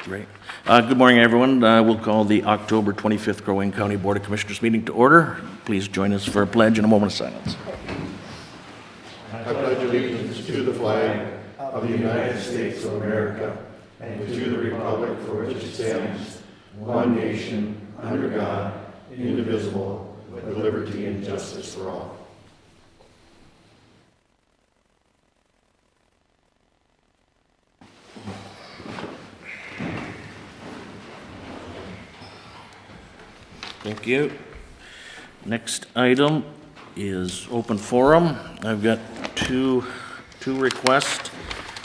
Great. Good morning, everyone. We'll call the October 25th Crow Wing County Board of Commissioners meeting to order. Please join us for a pledge and a moment of silence. I pledge allegiance to the flag of the United States of America and to the republic for which it stands, one nation, under God, indivisible, with liberty and justice for all. Thank you. Next item is open forum. I've got two requests.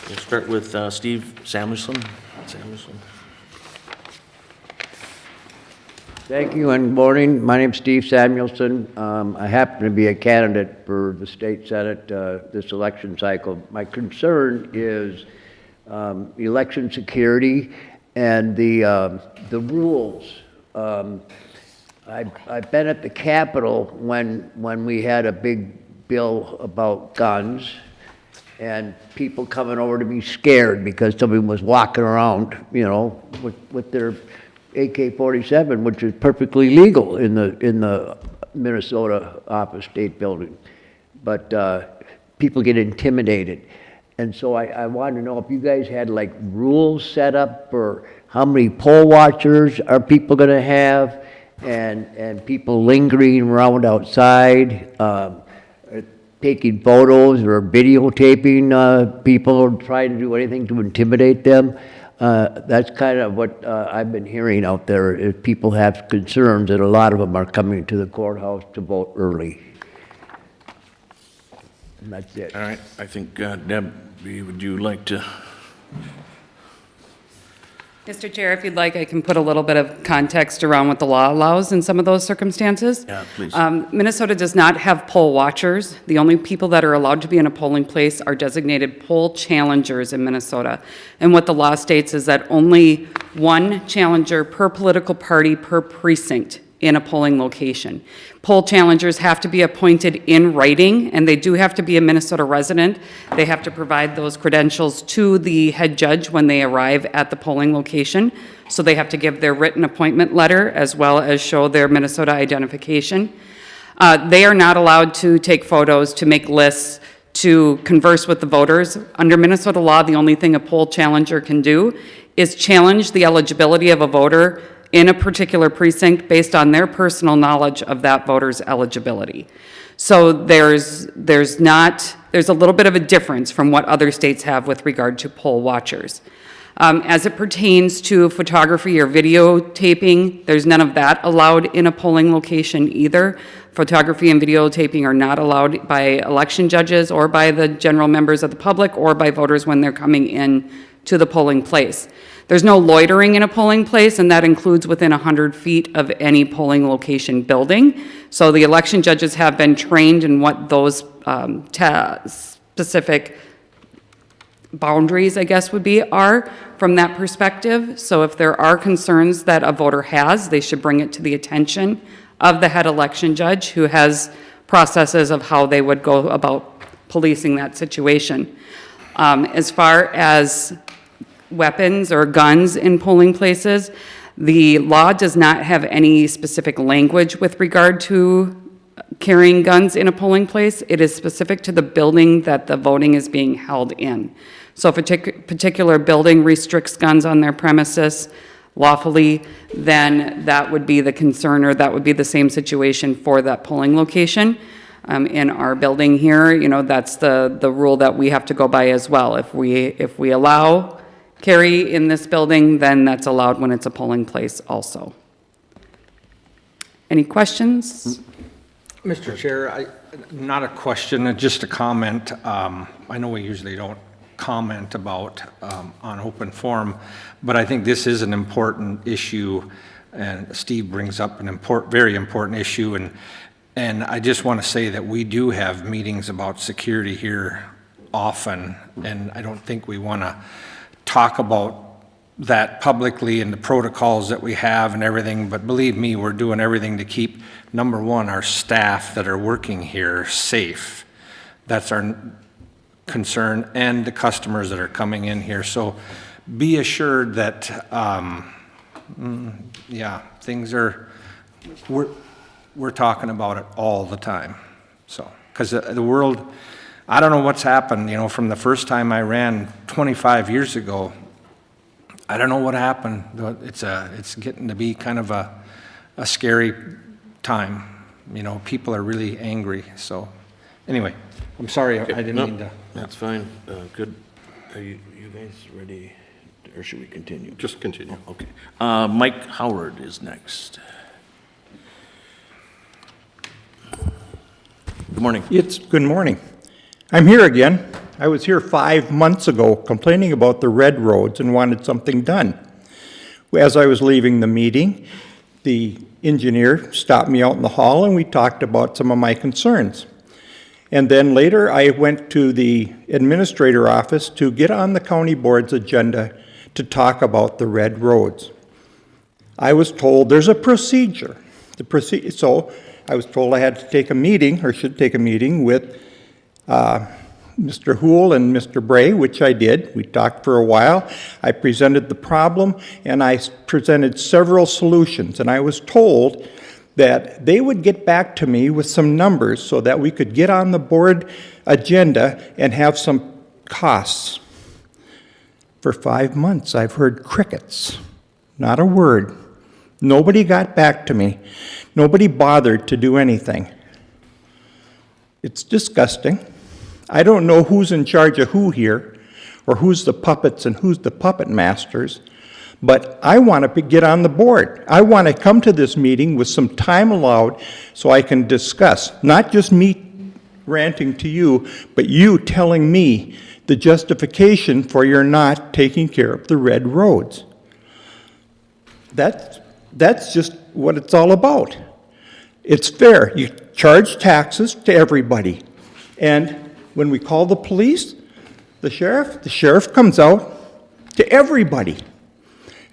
We'll start with Steve Samuelson. Thank you and good morning. My name's Steve Samuelson. I happen to be a candidate for the state senate this election cycle. My concern is election security and the rules. I've been at the Capitol when we had a big bill about guns and people coming over to be scared because somebody was walking around, you know, with their AK-47, which is perfectly legal in the Minnesota office state building. But people get intimidated. And so I wanted to know if you guys had like rules set up for how many poll watchers are people going to have, and people lingering around outside, taking photos or videotaping people or trying to do anything to intimidate them. That's kind of what I've been hearing out there. If people have concerns, and a lot of them are coming to the courthouse to vote early. And that's it. All right. I think, Deb, would you like to? Mr. Chair, if you'd like, I can put a little bit of context around what the law allows in some of those circumstances. Yeah, please. Minnesota does not have poll watchers. The only people that are allowed to be in a polling place are designated poll challengers in Minnesota. And what the law states is that only one challenger per political party per precinct in a polling location. Poll challengers have to be appointed in writing, and they do have to be a Minnesota resident. They have to provide those credentials to the head judge when they arrive at the polling location. So they have to give their written appointment letter as well as show their Minnesota identification. They are not allowed to take photos, to make lists, to converse with the voters. Under Minnesota law, the only thing a poll challenger can do is challenge the eligibility of a voter in a particular precinct based on their personal knowledge of that voter's eligibility. So there's a little bit of a difference from what other states have with regard to poll watchers. As it pertains to photography or videotaping, there's none of that allowed in a polling location either. Photography and videotaping are not allowed by election judges or by the general members of the public or by voters when they're coming in to the polling place. There's no loitering in a polling place, and that includes within 100 feet of any polling location building. So the election judges have been trained in what those specific boundaries, I guess, are from that perspective. So if there are concerns that a voter has, they should bring it to the attention of the head election judge, who has processes of how they would go about policing that situation. As far as weapons or guns in polling places, the law does not have any specific language with regard to carrying guns in a polling place. It is specific to the building that the voting is being held in. So if a particular building restricts guns on their premises lawfully, then that would be the concern, or that would be the same situation for that polling location. In our building here, you know, that's the rule that we have to go by as well. If we allow carry in this building, then that's allowed when it's a polling place also. Any questions? Mr. Chair, not a question, just a comment. I know we usually don't comment about on open forum, but I think this is an important issue, and Steve brings up an very important issue, and I just want to say that we do have meetings about security here often, and I don't think we want to talk about that publicly and the protocols that we have and everything, but believe me, we're doing everything to keep, number one, our staff that are working here safe. That's our concern, and the customers that are coming in here. So be assured that, yeah, things are, we're talking about it all the time. So, because the world, I don't know what's happened, from the first time I ran 25 years ago. I don't know what happened. It's getting to be kind of a scary time. People are really angry. So, anyway, I'm sorry, I didn't No, mean to. that's fine. Good. Are you guys ready, or should we continue? Just continue. Okay. Mike Howard is next. Good morning. Good morning. I'm here again. I was here 5 months ago complaining about the red roads and wanted something done. As I was leaving the meeting, the engineer stopped me out in the hall and we talked about some of my concerns. And then later I went to the administrator office to get on the county board's agenda to talk about the red roads. I was told there's a procedure. So I was told I had to take a meeting, or should take a meeting, with Mr. Hool and Mr. Bray, which I did. We talked for a while. I presented the problem, and I presented several solutions. And I was told that they would get back to me with some numbers so that we could get on the board agenda and have some costs. For 5 months, I've heard crickets. Not a word. Nobody got back to me. Nobody bothered to do anything. It's disgusting. I don't know who's in charge of who here, or who's the puppets and who's the puppet masters, but I want to get on the board. I want to come to this meeting with some time allowed so I can discuss, not just me ranting to you, but you telling me the justification for your not taking care of the red roads. That's just what it's all about. It's fair. You charge taxes to everybody. And when we call the police, the sheriff comes out to everybody.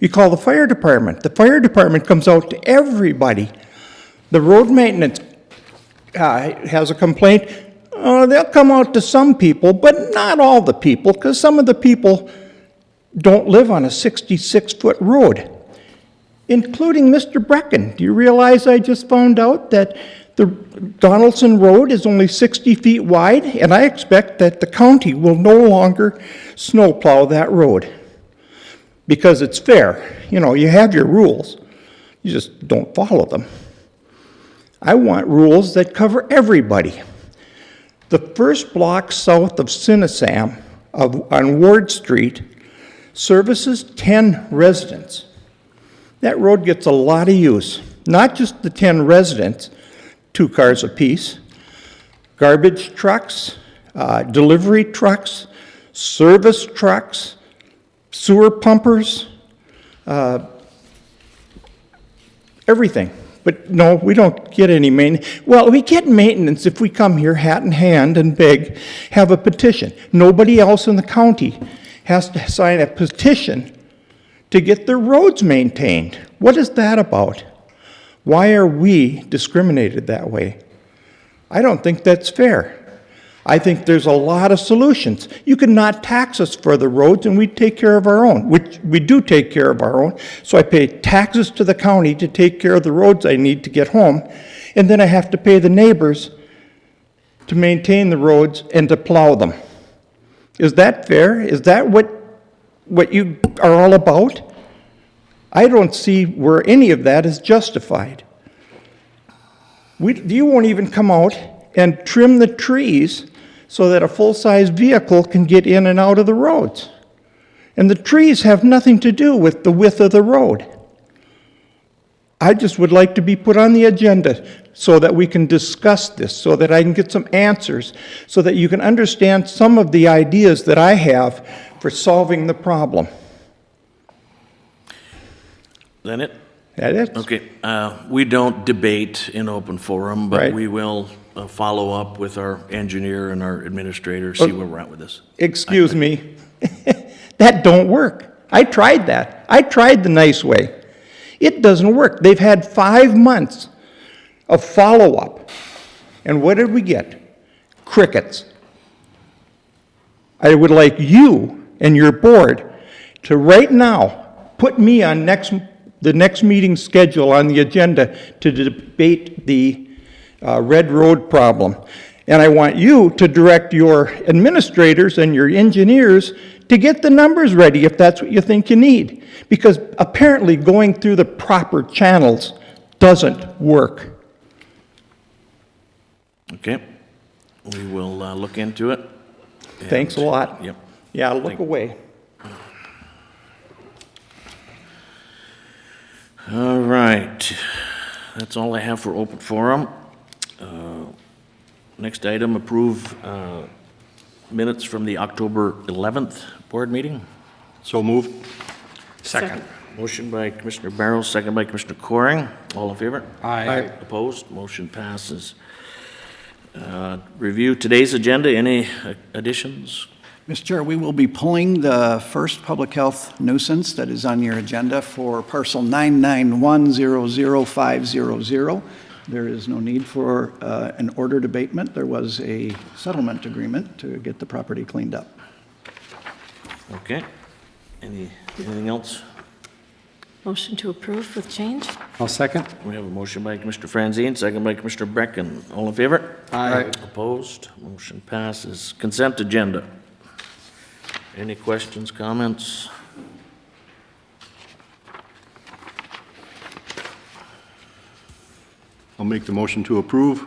You call the fire department comes out to everybody. The road maintenance has a complaint. They'll come out to some people, but not all the people, because some of the people don't live on a 66-foot road, including Mr. Brecken. Do you realize I just found out that the Donaldson Road is only 60 feet wide, and I expect that the county will no longer snowplow that road because it's fair. You have your rules. You just don't follow them. I want rules that cover everybody. The first block south of Sinisam on Ward Street services 10 residents. That road gets a lot of use, not just the 10 residents, 2 cars apiece, garbage trucks, delivery trucks, service trucks, sewer pumpers, everything. But no, we don't get any maintenance. Well, we get maintenance if we come here hat in hand and beg, have a petition. Nobody else in the county has to sign a petition to get their roads maintained. What is that about? Why are we discriminated that way? I don't think that's fair. I think there's a lot of solutions. You can not tax us for the roads and we take care of our own, which we do take care of our own. So I pay taxes to the county to take care of the roads I need to get home, and then I have to pay the neighbors to maintain the roads and to plow them. Is that fair? Is that what you are all about? I don't see where any of that is justified. You won't even come out and trim the trees so that a full-size vehicle can get in and out of the roads. And the trees have nothing to do with the width of the road. I just would like to be put on the agenda so that we can discuss this, so that I can get some answers, so that you can understand some of the ideas that I have for solving the problem. That it? That it? Okay. We don't debate in open forum, but Right. we will follow up with our engineer and our administrator, see where we're at with this. Excuse me. That don't work. I tried that. I tried the nice way. It doesn't work. They've had 5 months of follow-up. And what did we get? Crickets. I would like you and your board to right now put me on the next meeting schedule on the agenda to debate the Red Road problem. And I want you to direct your administrators and your engineers to get the numbers ready if that's what you think you need. Because apparently going through the proper channels doesn't work. Okay. We will look into it. Thanks a lot. Yep. Yeah, look away. All right. That's all I have for open forum. Next item, approve minutes from the October 11th board meeting. So moved. Second. Motion by Commissioner Barrows, second by Commissioner Coring. All in favor? Aye. Opposed? Motion passes. Review today's agenda. Any additions? Mr. Chair, we will be pulling the first public health nuisance that is on your agenda for parcel 991000500. There is no need for an ordered abatement. There was a settlement agreement to get the property cleaned up. Okay. Anything else? Motion to approve with change? I'll second. We have a motion by Commissioner Franzine, second by Commissioner Brecken. All in favor? Aye. Opposed? Motion passes. Consent agenda. Any questions, comments? I'll make the motion to approve.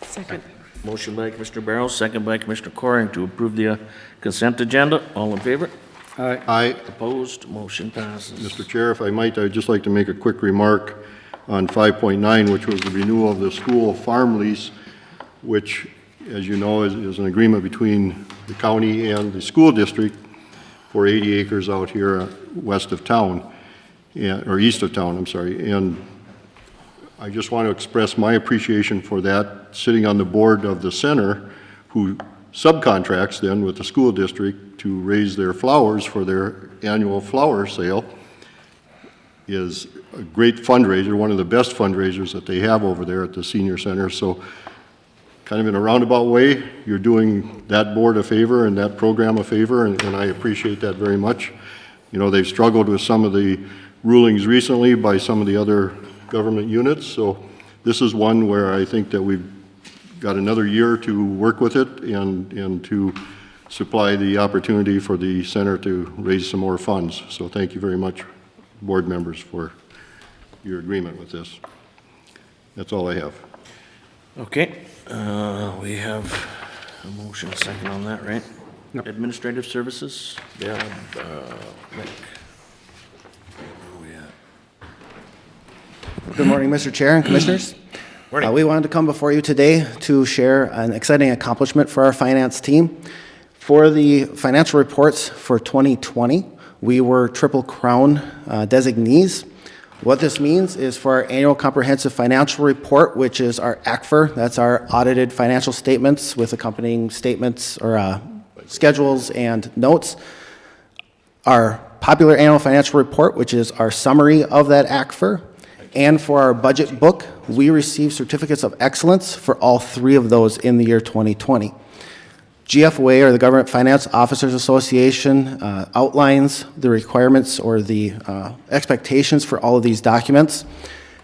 Second. Motion by Commissioner Barrows, second by Commissioner Coring to approve the consent agenda. All in favor? Aye. Aye. Opposed? Motion passes. Mr. Chair, if I might, I'd just like to make a quick remark on 5.9, which was the renewal of the school farm lease, which, as you know, is an agreement between the county and the school district for 80 acres out here west of town, or east of town, I'm sorry. And I just want to express my appreciation for that. Sitting on the board of the center, who subcontracts then with the school district to raise their flowers for their annual flower sale, is a great fundraiser, one of the best fundraisers that they have over there at the senior center. So kind of in a roundabout way, you're doing that board a favor and that program a favor, and I appreciate that very much. You know, they've struggled with some of the rulings recently by some of the other government units, so this is one where I think that we've got another year to work with it and to supply the opportunity for the center to raise some more funds. So thank you very much, board members, for your agreement with this. That's all I have. Okay, we have a motion, a second on that, right? Yep. Administrative services, Deb, Rick. Where are we at? Good morning, Mr. Chair and Commissioners. Morning. We wanted to come before you today to share an exciting accomplishment for our finance team. For the financial reports for 2020, we were Triple Crown designees. What this means is for our annual comprehensive financial report, which is our ACFR, that's our audited financial statements with accompanying statements or schedules and notes. Our popular annual financial report, which is our summary of that ACFR. And for our budget book, we received certificates of excellence for all three of those in the year 2020. GFOA, or the Government Finance Officers Association, outlines the requirements or the expectations for all of these documents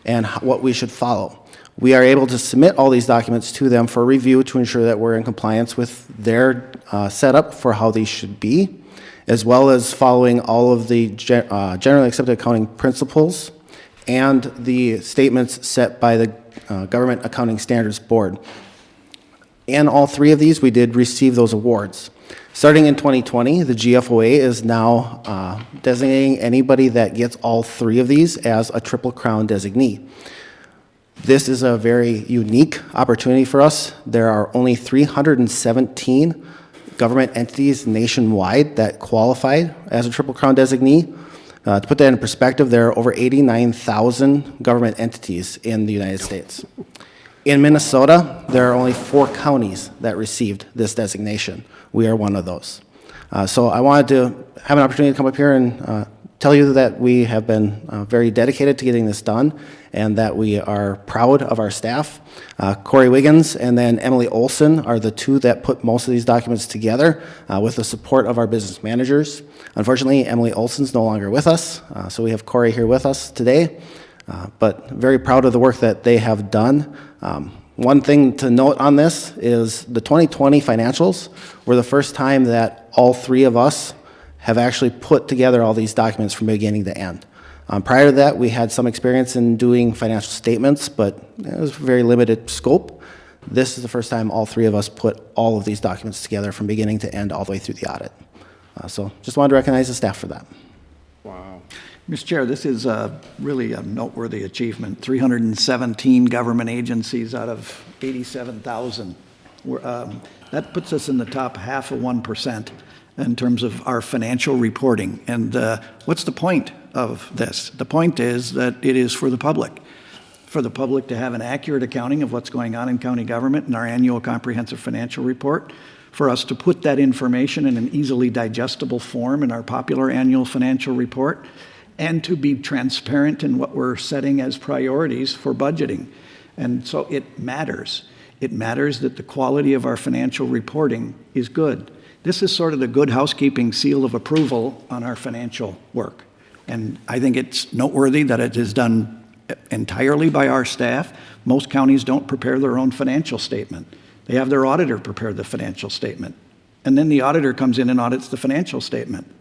and what we should follow. We are able to submit all these documents to them for review to ensure that we're in compliance with their setup for how these should be, as well as following all of the generally accepted accounting principles and the statements set by the Government Accounting Standards Board. And all three of these, we did receive those awards. Starting in 2020, the GFOA is now designating anybody that gets all three of these as a Triple Crown designee. This is a very unique opportunity for us. There are only 317 government entities nationwide that qualify as a Triple Crown designee. To put that in perspective, there are over 89,000 government entities in the United States. In Minnesota, there are only 4 counties that received this designation. We are one of those. So I wanted to have an opportunity to come up here and tell you that we have been very dedicated to getting this done and that we are proud of our staff. Corey Wiggins and then Emily Olson are the two that put most of these documents together with the support of our business managers. Unfortunately, Emily Olson's no longer with us, so we have Corey here with us today, but very proud of the work that they have done. One thing to note on this is the 2020 financials were the first time that all three of us have actually put together all these documents from beginning to end. Prior to that, we had some experience in doing financial statements, but it was very limited scope. This is the first time all three of us put all of these documents together from beginning to end all the way through the audit. So just wanted to recognize the staff for that. Mr. Chair, this is really a noteworthy achievement. 317 government agencies out of 87,000. That puts us in the top half of 1% in terms of our financial reporting. And what's the point of this? The point is that it is for the public to have an accurate accounting of what's going on in county government in our annual comprehensive financial report, for us to put that information in an easily digestible form in our popular annual financial report, and to be transparent in what we're setting as priorities for budgeting. And so it matters. It matters that the quality of our financial reporting is good. This is sort of the good housekeeping seal of approval on our financial work. And I think it's noteworthy that it is done entirely by our staff. Most counties don't prepare their own financial statement. They have their auditor prepare the financial statement. And then the auditor comes in and audits the financial statement.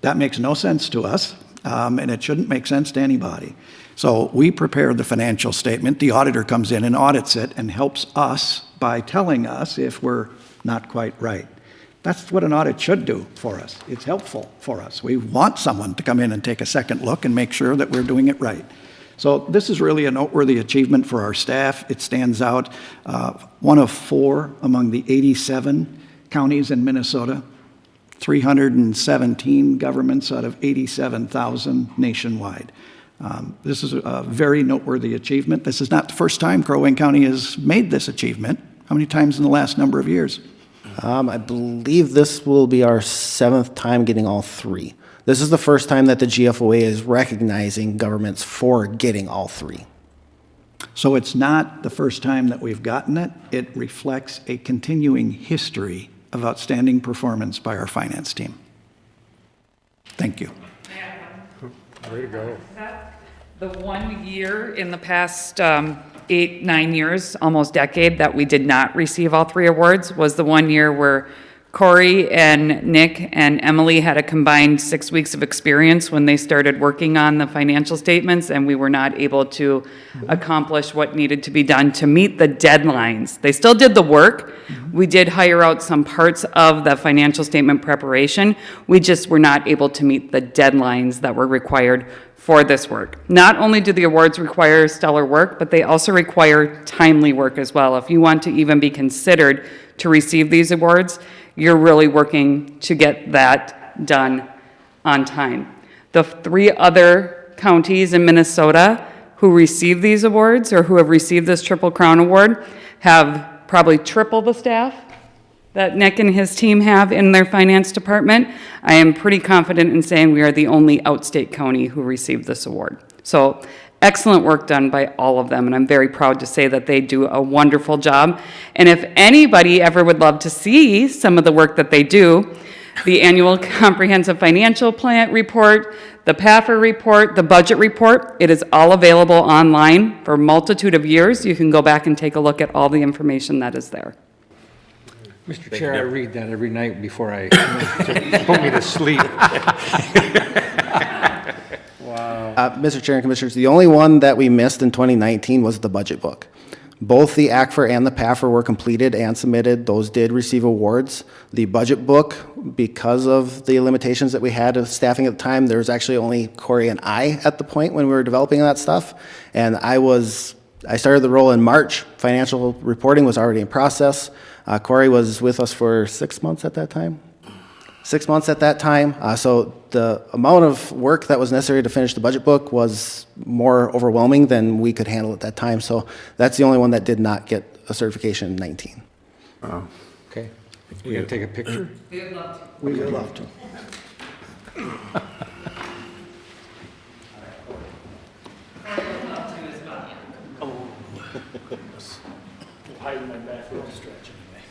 That makes no sense to us, and it shouldn't make sense to anybody. So we prepare the financial statement, the auditor comes in and audits it and helps us by telling us if we're not quite right. That's what an audit should do for us. It's helpful for us. We want someone to come in and take a second look and make sure that we're doing it right. So this is really a noteworthy achievement for our staff. It stands out, one of 4 among the 87 counties in Minnesota, 317 governments out of 87,000 nationwide. This is a very noteworthy achievement. This is not the first time Crow Wing County has made this achievement. How many times in the last number of years? I believe this will be our 7th time getting all 3. This is the first time that the GFOA is recognizing governments for getting all 3. So it's not the first time that we've gotten it. It reflects a continuing history of outstanding performance by our finance team. Thank you. Way to go. The 1 year in the past 8, 9 years, almost decade, that we did not receive all 3 awards was the 1 year where Corey and Nick and Emily had a combined 6 weeks of experience when they started working on the financial statements, and we were not able to accomplish what needed to be done to meet the deadlines. They still did the work. We did hire out some parts of the financial statement preparation. We just were not able to meet the deadlines that were required for this work. Not only do the awards require stellar work, but they also require timely work as well. If you want to even be considered to receive these awards, you're really working to get that done on time. The 3 other counties in Minnesota who receive these awards or who have received this Triple Crown Award have probably triple the staff that Nick and his team have in their finance department. I am pretty confident in saying we are the only outstate county who received this award. So excellent work done by all of them, and I'm very proud to say that they do a wonderful job. And if anybody ever would love to see some of the work that they do, the annual comprehensive financial plan report, the PAFR report, the budget report, it is all available online for a multitude of years. You can go back and take a look at all the information that is there. Mr. Chair, I read that every night before I put me to sleep. Mr. Chair and Commissioners, the only one that we missed in 2019 was the budget book. Both the ACFR and the PAFR were completed and submitted. Those did receive awards. The budget book, because of the limitations that we had of staffing at the time, there was actually only Corey and I at the point when we were developing that stuff. And I started the role in March. Financial reporting was already in process. Corey was with us for 6 months at that time. 6 months at that time. So the amount of work that was necessary to finish the budget book was more overwhelming than we could handle at that time. So that's the only one that did not get a certification in 19. Okay. You gonna take a picture? We would love to. in my back row stretch anyway.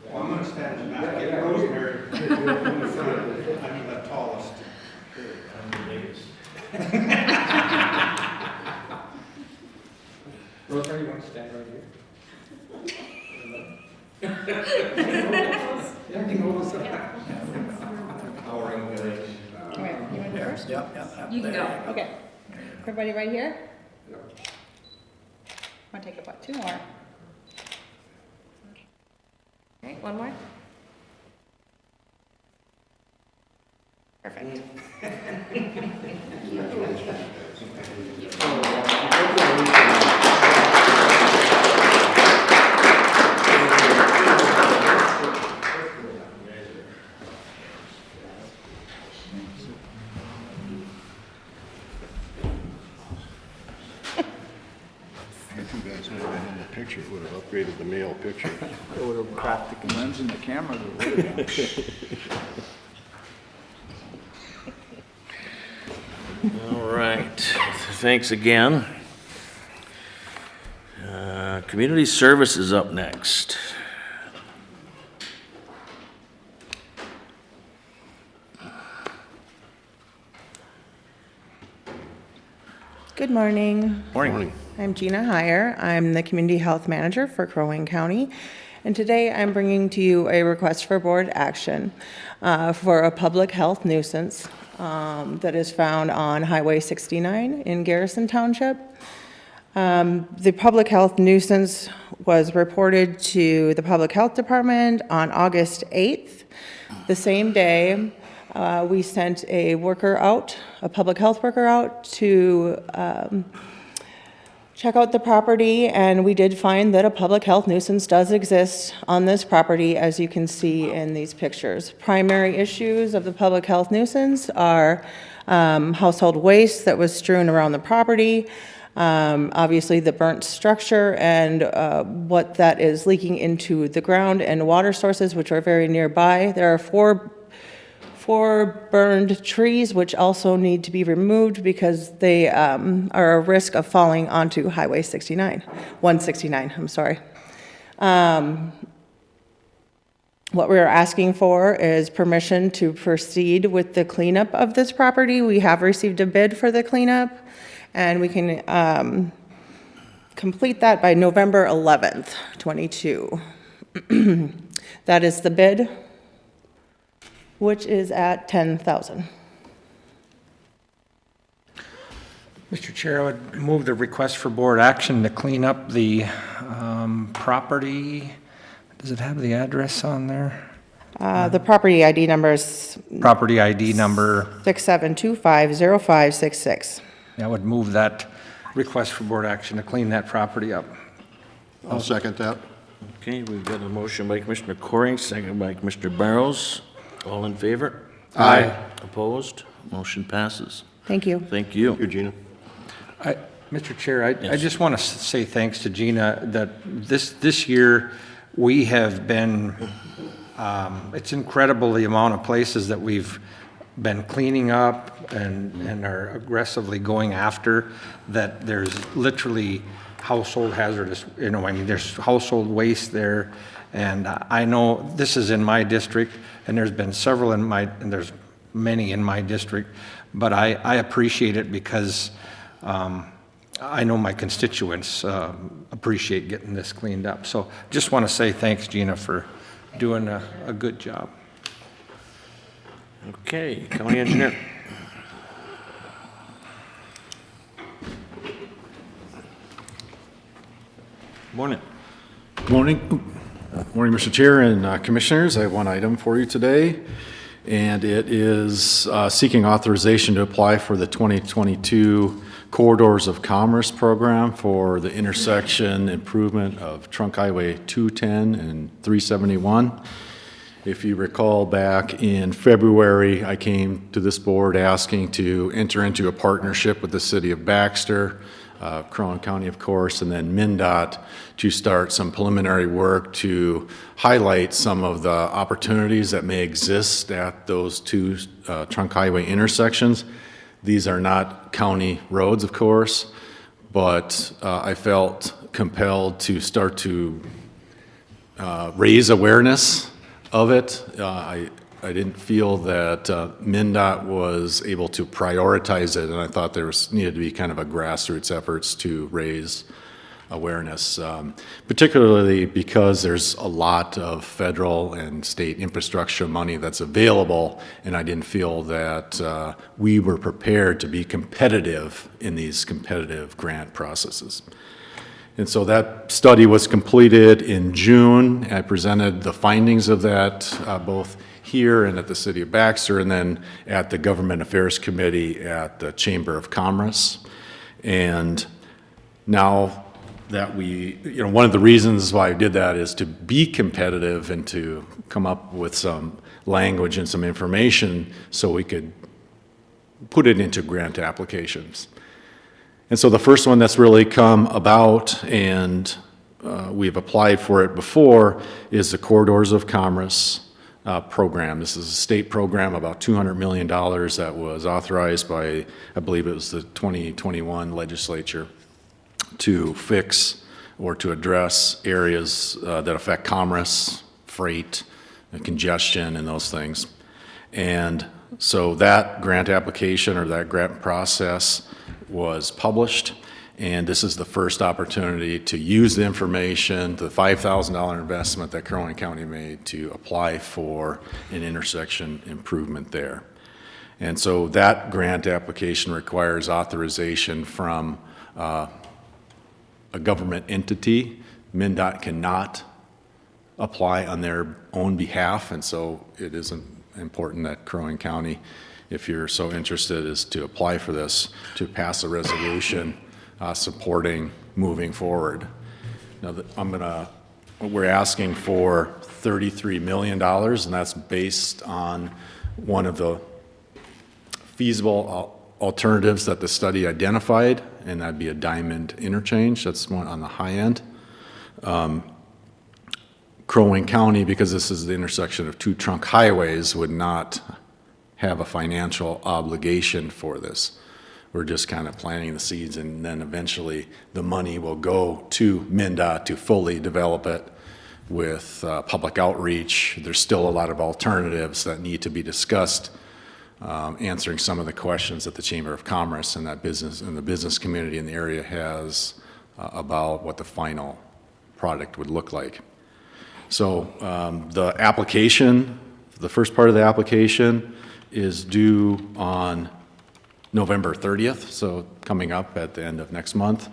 Well, I'm going to stand in the back. Get Rosemary in the front. I'm the tallest. I'm the biggest. Rosemary, you want to stand right here? All right, you want to go first? Yep. You can go. Okay. Everybody right here? Want to take what, 2 more? Okay, 1 more? Perfect. Too bad it's not been in the picture, it would have upgraded the male picture. It would have cracked the lens in the camera. All right, thanks again. Community service is up next. Good morning. Morning. I'm Gina Heyer. I'm the Community Health Manager for Crow Wing County. And today I'm bringing to you a request for board action for a public health nuisance that is found on Highway 69 in Garrison Township. The public health nuisance was reported to the Public Health Department on August 8th. The same day, we sent a worker out, a public health worker out to check out the property, and we did find that a public health nuisance does exist on this property, as you can see in these pictures. Primary issues of the public health nuisance are household waste that was strewn around the property, obviously the burnt structure and what that is leaking into the ground, and water sources which are very nearby. There are four burned trees which also need to be removed because they are a risk of falling onto Highway 169, I'm sorry. What we're asking for is permission to proceed with the cleanup of this property. We have received a bid for the cleanup, and we can complete that by November 11th, 22. That is the bid, which is at $10,000. Mr. Chair, I would move the request for board action to clean up the property. Does it have the address on there? The property ID number is Property ID number. 67250566. I would move that request for board action to clean that property up. I'll second that. Okay, we've got a motion by Commissioner Coring, second by Commissioner Barrows. All in favor? Aye. Opposed? Motion passes. Thank you. Thank you. Here, Gina. Mr. Chair, I just want to say thanks to Gina that this year we have been, it's incredible the amount of places that we've been cleaning up and are aggressively going after, that there's literally household hazardous, there's household waste there. And I know this is in my district, and there's been several and there's many in my district, but I appreciate it because I know my constituents appreciate getting this cleaned up. So just want to say thanks, Gina, for doing a good job. Okay, County Engineer. Morning. Morning, Mr. Chair and Commissioners. I have one item for you today, and it is seeking authorization to apply for the 2022 Corridors of Commerce program for the intersection improvement of Trunk Highway 210 and 371. If you recall, back in February, I came to this board asking to enter into a partnership with the city of Baxter, Crow County, of course, and then MnDOT to start some preliminary work to highlight some of the opportunities that may exist at those two trunk highway intersections. These are not county roads, of course, but I felt compelled to start to raise awareness of it. I didn't feel that MnDOT was able to prioritize it, and I thought there needed to be kind of a grassroots efforts to raise awareness, particularly because there's a lot of federal and state infrastructure money that's available, and I didn't feel that we were prepared to be competitive in these competitive grant processes. And so that study was completed in June. I presented the findings of that both here and at the City of Baxter, and then at the Government Affairs Committee at the Chamber of Commerce. And now that one of the reasons why I did that is to be competitive and to come up with some language and some information so we could put it into grant applications. And so the first one that's really come about, and we've applied for it before, is the Corridors of Commerce program. This is a state program, about $200 million that was authorized by, I believe it was the 2021 legislature, to fix or to address areas that affect commerce, freight, and congestion, and those things. And so that grant application or that grant process was published, and this is the first opportunity to use the information, the $5,000 investment that Crow Wing County made to apply for an intersection improvement there. And so that grant application requires authorization from a government entity. MnDOT cannot apply on their own behalf, and so it is important that Crow Wing County, if you're so interested, is to apply for this, to pass a resolution supporting moving forward. Now, we're asking for $33 million, and that's based on one of the feasible alternatives that the study identified, and that'd be a diamond interchange. That's one on the high end. Crow Wing County, because this is the intersection of two trunk highways, would not have a financial obligation for this. We're just kind of planting the seeds, and then eventually the money will go to MnDOT to fully develop it with public outreach. There's still a lot of alternatives that need to be discussed, answering some of the questions that the Chamber of Commerce and the business community in the area has about what the final product would look like. So the application, the first part of the application is due on November 30th, so coming up at the end of next month,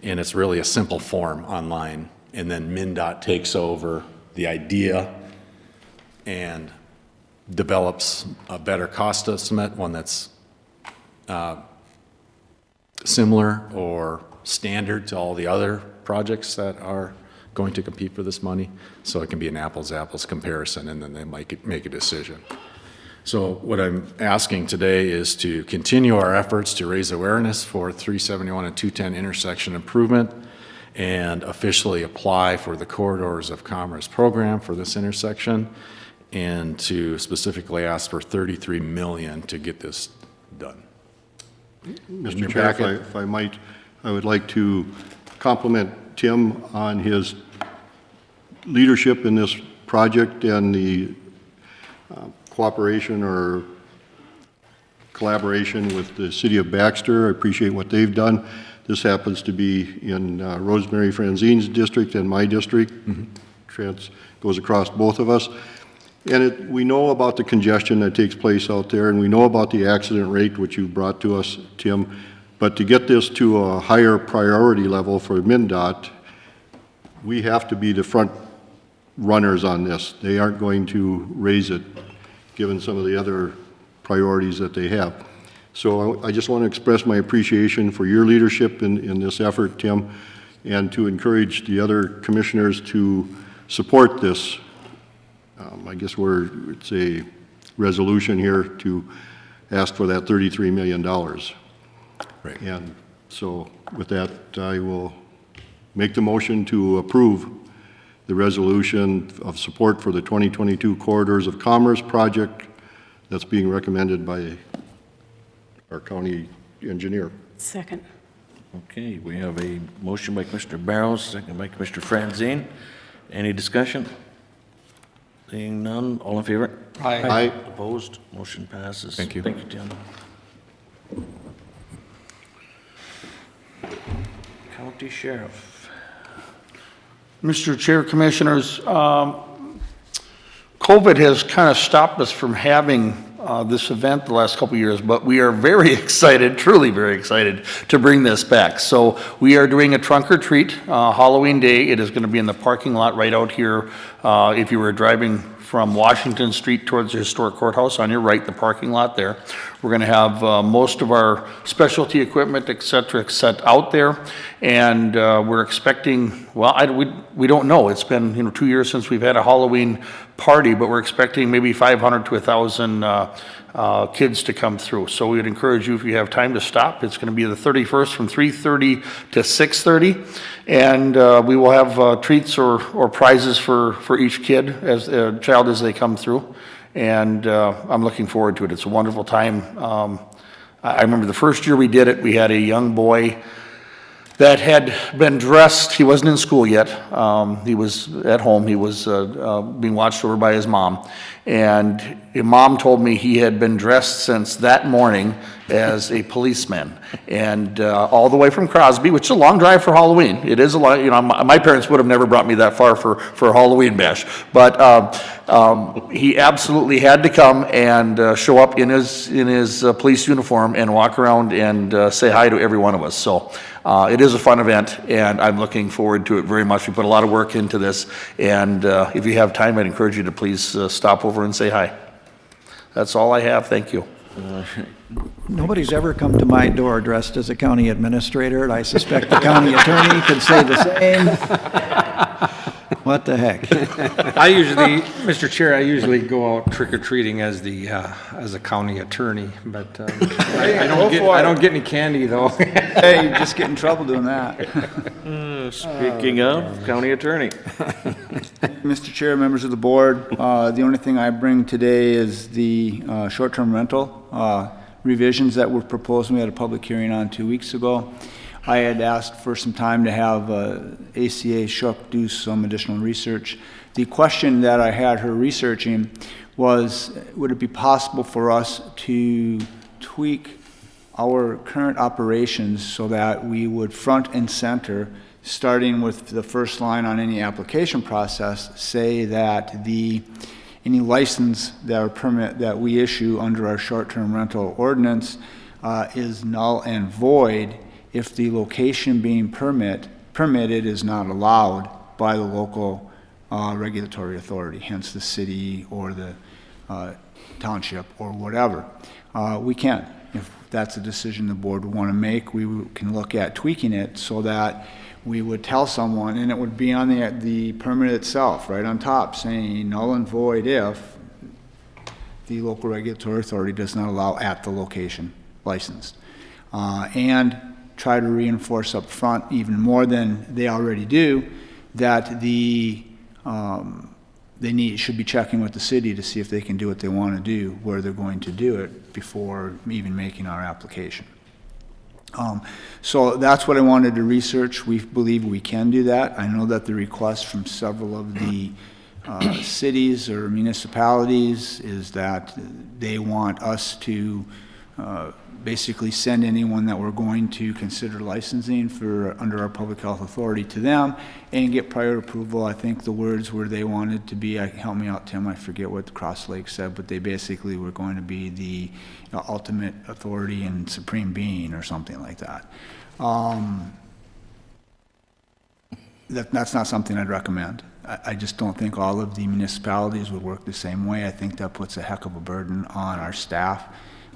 and it's really a simple form online, and then MnDOT takes over the idea and develops a better cost estimate, one that's similar or standard to all the other projects that are going to compete for this money, so it can be an apples-to-apples comparison, and then they might make a decision. So what I'm asking today is to continue our efforts to raise awareness for 371 and 210 intersection improvement and officially apply for the Corridors of Commerce program for this intersection, and to specifically ask for $33 million to get this done. Mr. Chair, if I might, I would like to compliment Tim on his leadership in this project and the cooperation or collaboration with the City of Baxter. I appreciate what they've done. This happens to be in Rosemary Franzine's district and my district. Goes across both of us. And we know about the congestion that takes place out there, and we know about the accident rate, which you brought to us, Tim. But to get this to a higher priority level for MnDOT, we have to be the front runners on this. They aren't going to raise it, given some of the other priorities that they have. So I just want to express my appreciation for your leadership in this effort, Tim, and to encourage the other commissioners to support this. I guess it's a resolution here to ask for that $33 million. Right. And so with that, I will make the motion to approve the resolution of support for the 2022 Corridors of Commerce project that's being recommended by our county engineer. Second. Okay, we have a motion by Commissioner Barrows, second by Commissioner Franzine. Any discussion? Seeing none, all in favor? Aye. Opposed? Motion passes. Thank you. Thank you, Tim. County Sheriff. Mr. Chair, Commissioners, COVID has kind of stopped us from having this event the last couple of years, but we are very excited, truly very excited, to bring this back. So we are doing a trunk or treat Halloween Day. It is going to be in the parking lot right out here. If you were driving from Washington Street towards the historic courthouse, on your right, the parking lot there. We're going to have most of our specialty equipment, et cetera, set out there. And we're expecting, well, we don't know. It's been 2 years since we've had a Halloween party, but we're expecting maybe 500 to 1,000 kids to come through. So we would encourage you, if you have time, to stop. It's going to be the 31st from 3:30 to 6:30. And we will have treats or prizes for each kid, as child as they come through. And I'm looking forward to it. It's a wonderful time. I remember the first year we did it, we had a young boy that had been dressed. He wasn't in school yet. He was at home. He was being watched over by his mom. And his mom told me he had been dressed since that morning as a policeman. And all the way from Crosby, which is a long drive for Halloween. It is a lot, my parents would have never brought me that far for a Halloween bash. But he absolutely had to come and show up in his police uniform and walk around and say hi to every one of us. So it is a fun event, and I'm looking forward to it very much. We put a lot of work into this, and if you have time, I'd encourage you to please stop over and say hi. That's all I have. Thank you. Nobody's ever come to my door dressed as a county administrator, and I suspect the county attorney could say the same. What the heck? Mr. Chair, I usually go out trick-or-treating as a county attorney, but I don't get any candy, though. Hey, you just get in trouble doing that. Speaking of, county attorney. Mr. Chair, members of the board, the only thing I bring today is the short-term rental revisions that were proposed. We had a public hearing on 2 weeks ago. I had asked for some time to have ACA Shook do some additional research. The question that I had her researching was, would it be possible for us to tweak our current operations so that we would front and center, starting with the first line on any application process, say that any license or permit that we issue under our short-term rental ordinance is null and void if the location being permitted is not allowed by the local regulatory authority, hence the city or the township or whatever. We can. If that's a decision the board would want to make, we can look at tweaking it so that we would tell someone, and it would be on the permit itself, right on top, saying null and void if the local regulatory authority does not allow at the location licensed. And try to reinforce up front even more than they already do that they should be checking with the city to see if they can do what they want to do, where they're going to do it before even making our application. So that's what I wanted to research. We believe we can do that. I know that the request from several of the cities or municipalities is that they want us to basically send anyone that we're going to consider licensing under our public health authority to them and get prior approval. I think the words were they wanted to be, help me out, Tim, I forget what the Cross Lake said, but they basically were going to be the ultimate authority and supreme being or something like that. That's not something I'd recommend. I just don't think all of the municipalities would work the same way. I think that puts a heck of a burden on our staff,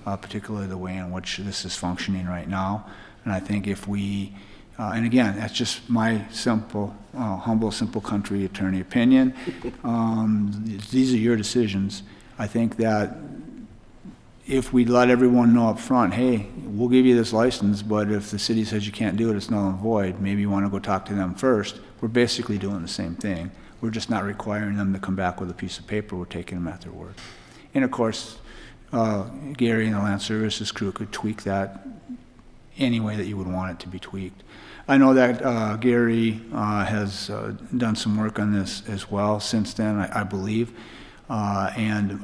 particularly the way in which this is functioning right now. And I think if we, and again, that's just my simple, humble, simple country attorney opinion. These are your decisions. I think that if we let everyone know up front, hey, we'll give you this license, but if the city says you can't do it, it's null and void, maybe you want to go talk to them first. We're basically doing the same thing. We're just not requiring them to come back with a piece of paper. We're taking them at their word. And of course, Gary and the land services crew could tweak that any way that you would want it to be tweaked. I know that Gary has done some work on this as well since then, I believe. And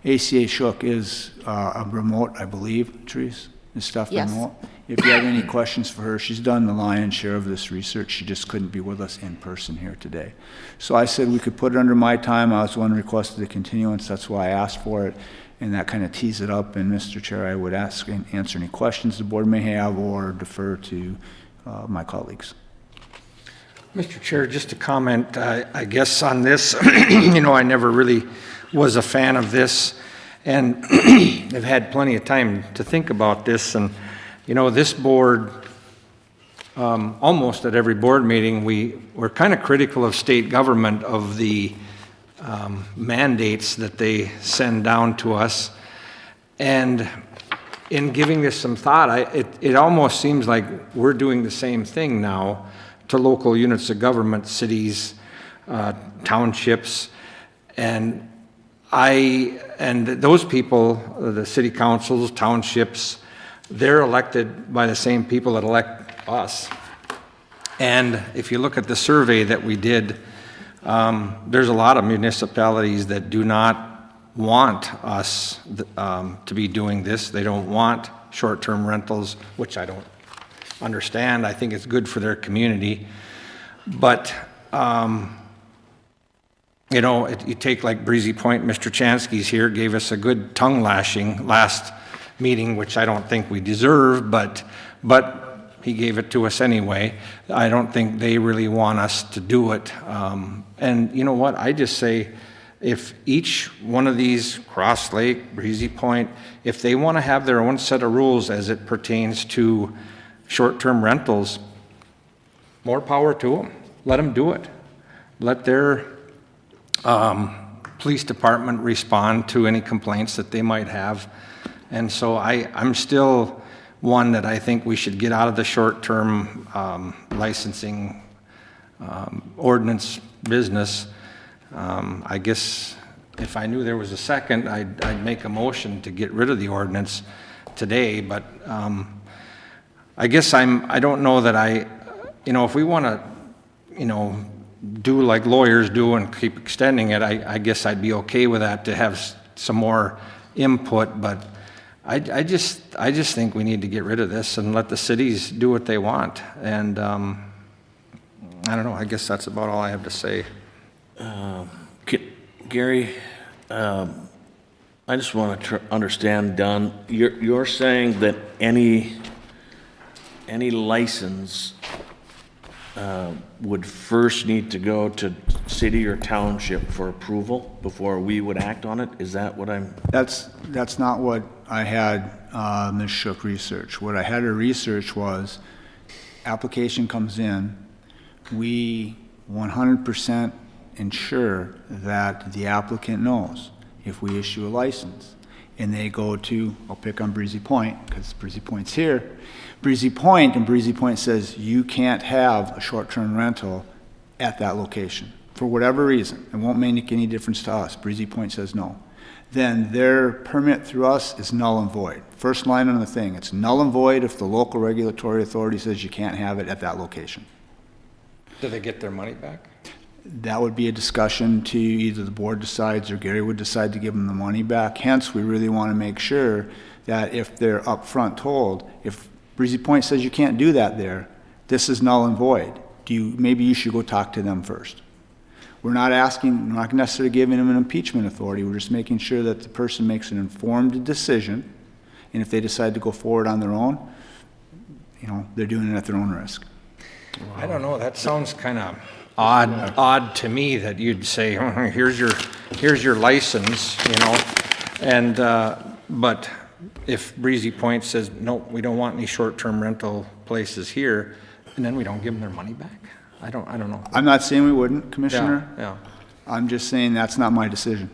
ACA Shook is a remote, I believe, Therese, is stuff Yes. remote. If you have any questions for her, she's done the lion's share of this research. She just couldn't be with us in person here today. So I said we could put it under my time. I was the one who requested the continuance. That's why I asked for it. And that kind of tees it up. And Mr. Chair, I would ask and answer any questions the board may have or defer to my colleagues. Mr. Chair, just a comment, I guess on this, you know, I never really was a fan of this, and I've had plenty of time to think about this, and, you know, this board, almost at every board meeting, we're kind of critical of state government of the mandates that they send down to us, and in giving this some thought, it almost seems like we're doing the same thing now to local units of government, cities, townships, and those people, the city councils, townships, they're elected by the same people that elect us. And if you look at the survey that we did, there's a lot of municipalities that do not want us to be doing this. They don't want short-term rentals, which I don't understand. I think it's good for their community. But, you know, you take like Breezy Point, Mr. Chansky's here, gave us a good tongue lashing last meeting, which I don't think we deserve, but he gave it to us anyway. I don't think they really want us to do it. And you know what, I just say, if each one of these, Cross Lake, Breezy Point, if they want to have their own set of rules as it pertains to short-term rentals, more power to them. Let them do it. Let their police department respond to any complaints that they might have. And so I'm still one that I think we should get out of the short-term licensing ordinance business. I guess if I knew there was a second, I'd make a motion to get rid of the ordinance today, but I guess I don't know that you know, if we want to, you know, do like lawyers do and keep extending it, I guess I'd be okay with that, to have some more input, but I just think we need to get rid of this and let the cities do what they want. And I don't know, I guess that's about all I have to say. Gary, I just want to understand, Don, you're saying that any license would first need to go to city or township for approval before we would act on it? Is that what I'm? That's not what I had Ms. Shook research. What I had her research was, application comes in, we 100% ensure that the applicant knows if we issue a license. And they go to, I'll pick on Breezy Point, because Breezy Point's here. Breezy Point, and Breezy Point says you can't have a short-term rental at that location for whatever reason. It won't make any difference to us. Breezy Point says no. Then their permit through us is null and void. First line on the thing, it's null and void if the local regulatory authority says you can't have it at that location. Do they get their money back? That would be a discussion to either the board decides or Gary would decide to give them the money back. Hence, we really want to make sure that if they're upfront told, if Breezy Point says you can't do that there, this is null and void. Maybe you should go talk to them first. We're not necessarily giving them an impeachment authority. We're just making sure that the person makes an informed decision, and if they decide to go forward on their own, you know, they're doing it at their own risk. I don't know, that sounds kind of odd to me, that you'd say, here's your license, you know, and but if Breezy Point says, no, we don't want any short-term rental places here, and then we don't give them their money back? I don't know. I'm not saying we wouldn't, Commissioner. Yeah. I'm just saying that's not my decision.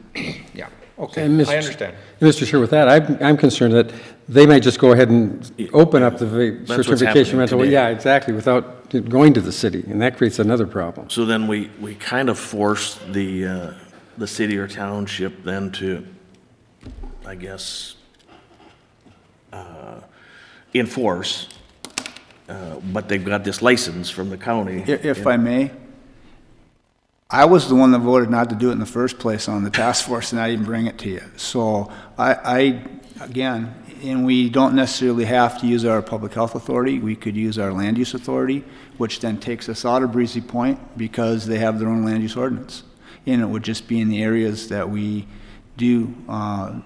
Yeah, okay, And I understand. Mr. Chair, with that, I'm concerned that they may just go ahead and open up the That's what's short-term vacation happening rental. today. Yeah, exactly, without going to the city, and that creates another problem. So then we kind of force the city or township then to I guess, enforce, but they've got this license from the county. If I may, I was the one that voted not to do it in the first place on the task force and not even bring it to you. So again, and we don't necessarily have to use our public health authority. We could use our land use authority, which then takes us out of Breezy Point because they have their own land use ordinance. And it would just be in the areas that we do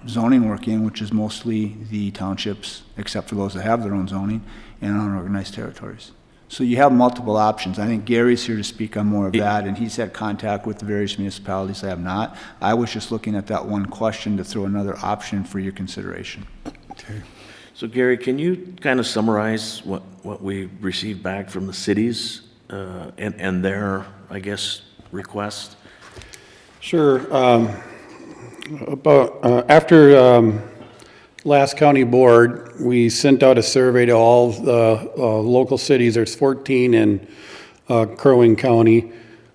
zoning work in, which is mostly the townships, except for those that have their own zoning, and unorganized territories. So you have multiple options. I think Gary's here to speak on more of that, and he's had contact with the various municipalities. I have not. I was just looking at that one question to throw another option for your consideration. Okay. So Gary, can you kind of summarize what we received back from the cities and their, I guess, request? Sure. After last county board, we sent out a survey to all the local cities. There's 14 in Crow Wing County.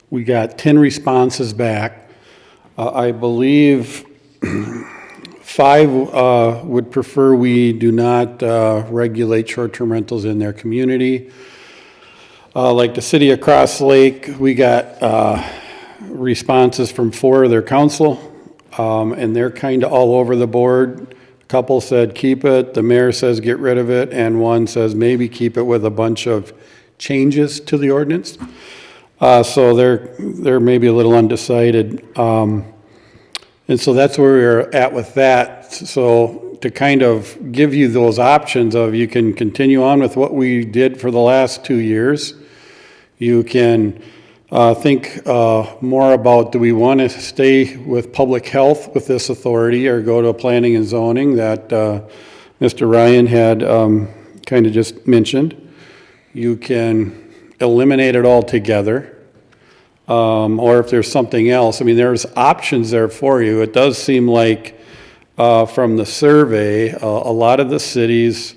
We got 10 responses back. I believe 5 would prefer we do not regulate short-term rentals in their community. Like the city of Cross Lake, we got responses from 4 of their council, and they're kind of all over the board. A couple said keep it, the mayor says get rid of it, and one says maybe keep it with a bunch of changes to the ordinance. So they're maybe a little undecided. And so that's where we're at with that. So to kind of give you those options of you can continue on with what we did for the last 2 years. You can think more about, do we want to stay with public health with this authority or go to planning and zoning that Mr. Ryan had kind of just mentioned. You can eliminate it altogether. Or if there's something else. I mean, there's options there for you. It does seem like from the survey, a lot of the cities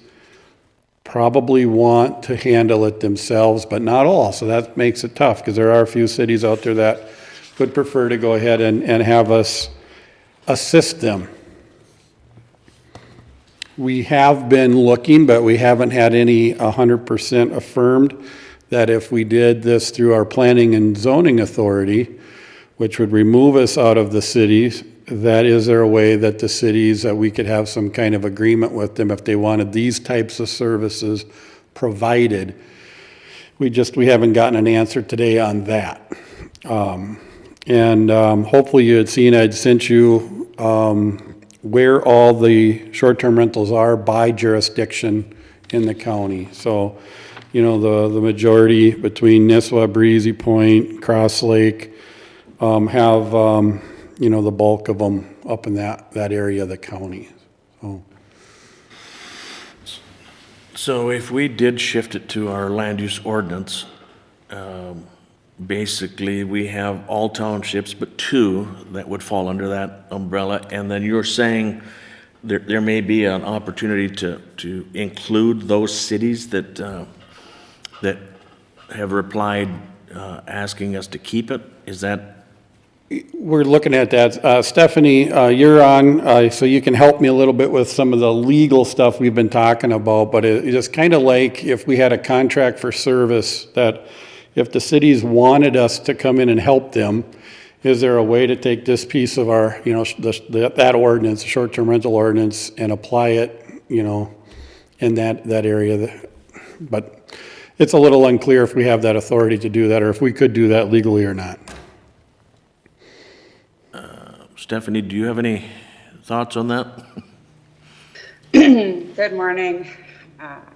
probably want to handle it themselves, but not all. So that makes it tough because there are a few cities out there that would prefer to go ahead and have us assist them. We have been looking, but we haven't had any 100% affirmed that if we did this through our planning and zoning authority, which would remove us out of the cities, that is there a way that the cities, that we could have some kind of agreement with them if they wanted these types of services provided. We haven't gotten an answer today on that. Hopefully you had seen, I'd sent you where all the short-term rentals are by jurisdiction in the county. So, you know, the majority between Nisswa, Breezy Point, Cross Lake have, you know, the bulk of them up in that area of the county. So if we did shift it to our land use ordinance, basically we have all townships but 2 that would fall under that umbrella. And then you're saying there may be an opportunity to include those cities that have replied asking us to keep it? Is that? We're looking at that. Stephanie, you're on, so you can help me a little bit with some of the legal stuff we've been talking about, but it's kind of like if we had a contract for service that if the cities wanted us to come in and help them, is there a way to take this piece of our, you know, that ordinance, the short-term rental ordinance, and apply it, you know, in that area? But it's a little unclear if we have that authority to do that or if we could do that legally or not. Stephanie, do you have any thoughts on that? Good morning,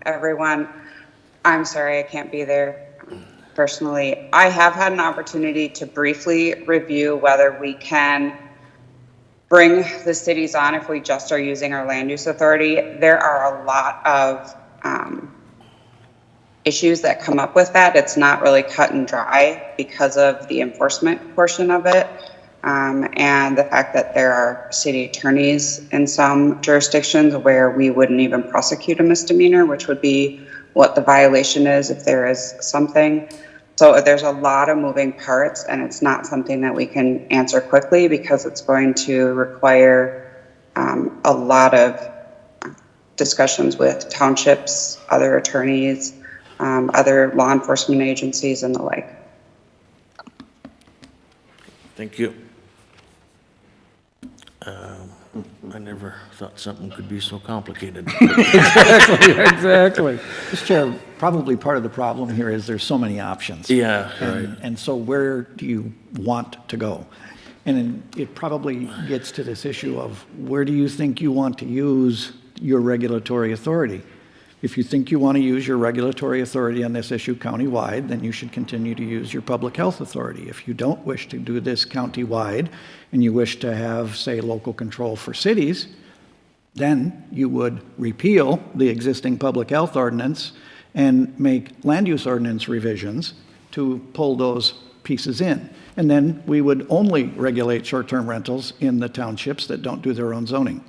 everyone. I'm sorry I can't be there personally. I have had an opportunity to briefly review whether we can bring the cities on if we just are using our land use authority. There are a lot of issues that come up with that. It's not really cut and dry because of the enforcement portion of it. And the fact that there are city attorneys in some jurisdictions where we wouldn't even prosecute a misdemeanor, which would be what the violation is if there is something. So there's a lot of moving parts, and it's not something that we can answer quickly because it's going to require a lot of discussions with townships, other attorneys, other law enforcement agencies, and the like. Thank you. I never thought something could be so complicated. Exactly. Mr. Chair, probably part of the problem here is there's so many options. Yeah, And so where do you want to go? And then it probably gets to this issue of where do you think you want to use your regulatory authority? If you think you want to use your regulatory authority on this issue countywide, then you should continue to use your public health authority. If you don't wish to do this countywide and you wish to have, say, local control for cities, then you would repeal the existing public health ordinance and make land use ordinance revisions to pull those pieces in. And then we would only regulate short-term rentals in the townships that don't do their own zoning,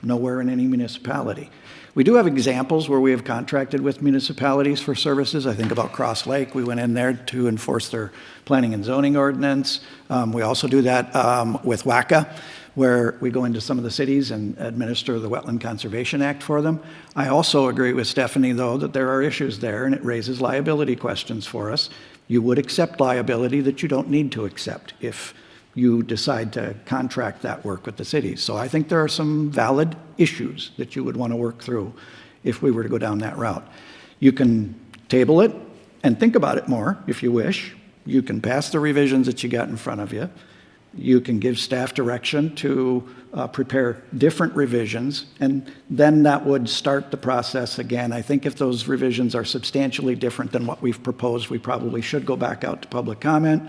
nowhere in any municipality. We do have examples where we have contracted with municipalities for services. I think about Cross Lake. We went in there to enforce their planning and zoning ordinance. We also do that with WACA, where we go into some of the cities and administer the Wetland Conservation Act for them. I also agree with Stephanie, though, that there are issues there, and it raises liability questions for us. You would accept liability that you don't need to accept if you decide to contract that work with the cities. So I think there are some valid issues that you would want to work through if we were to go down that route. You can table it and think about it more if you wish. You can pass the revisions that you got in front of you. You can give staff direction to prepare different revisions, and then that would start the process again. I think if those revisions are substantially different than what we've proposed, we probably should go back out to public comment.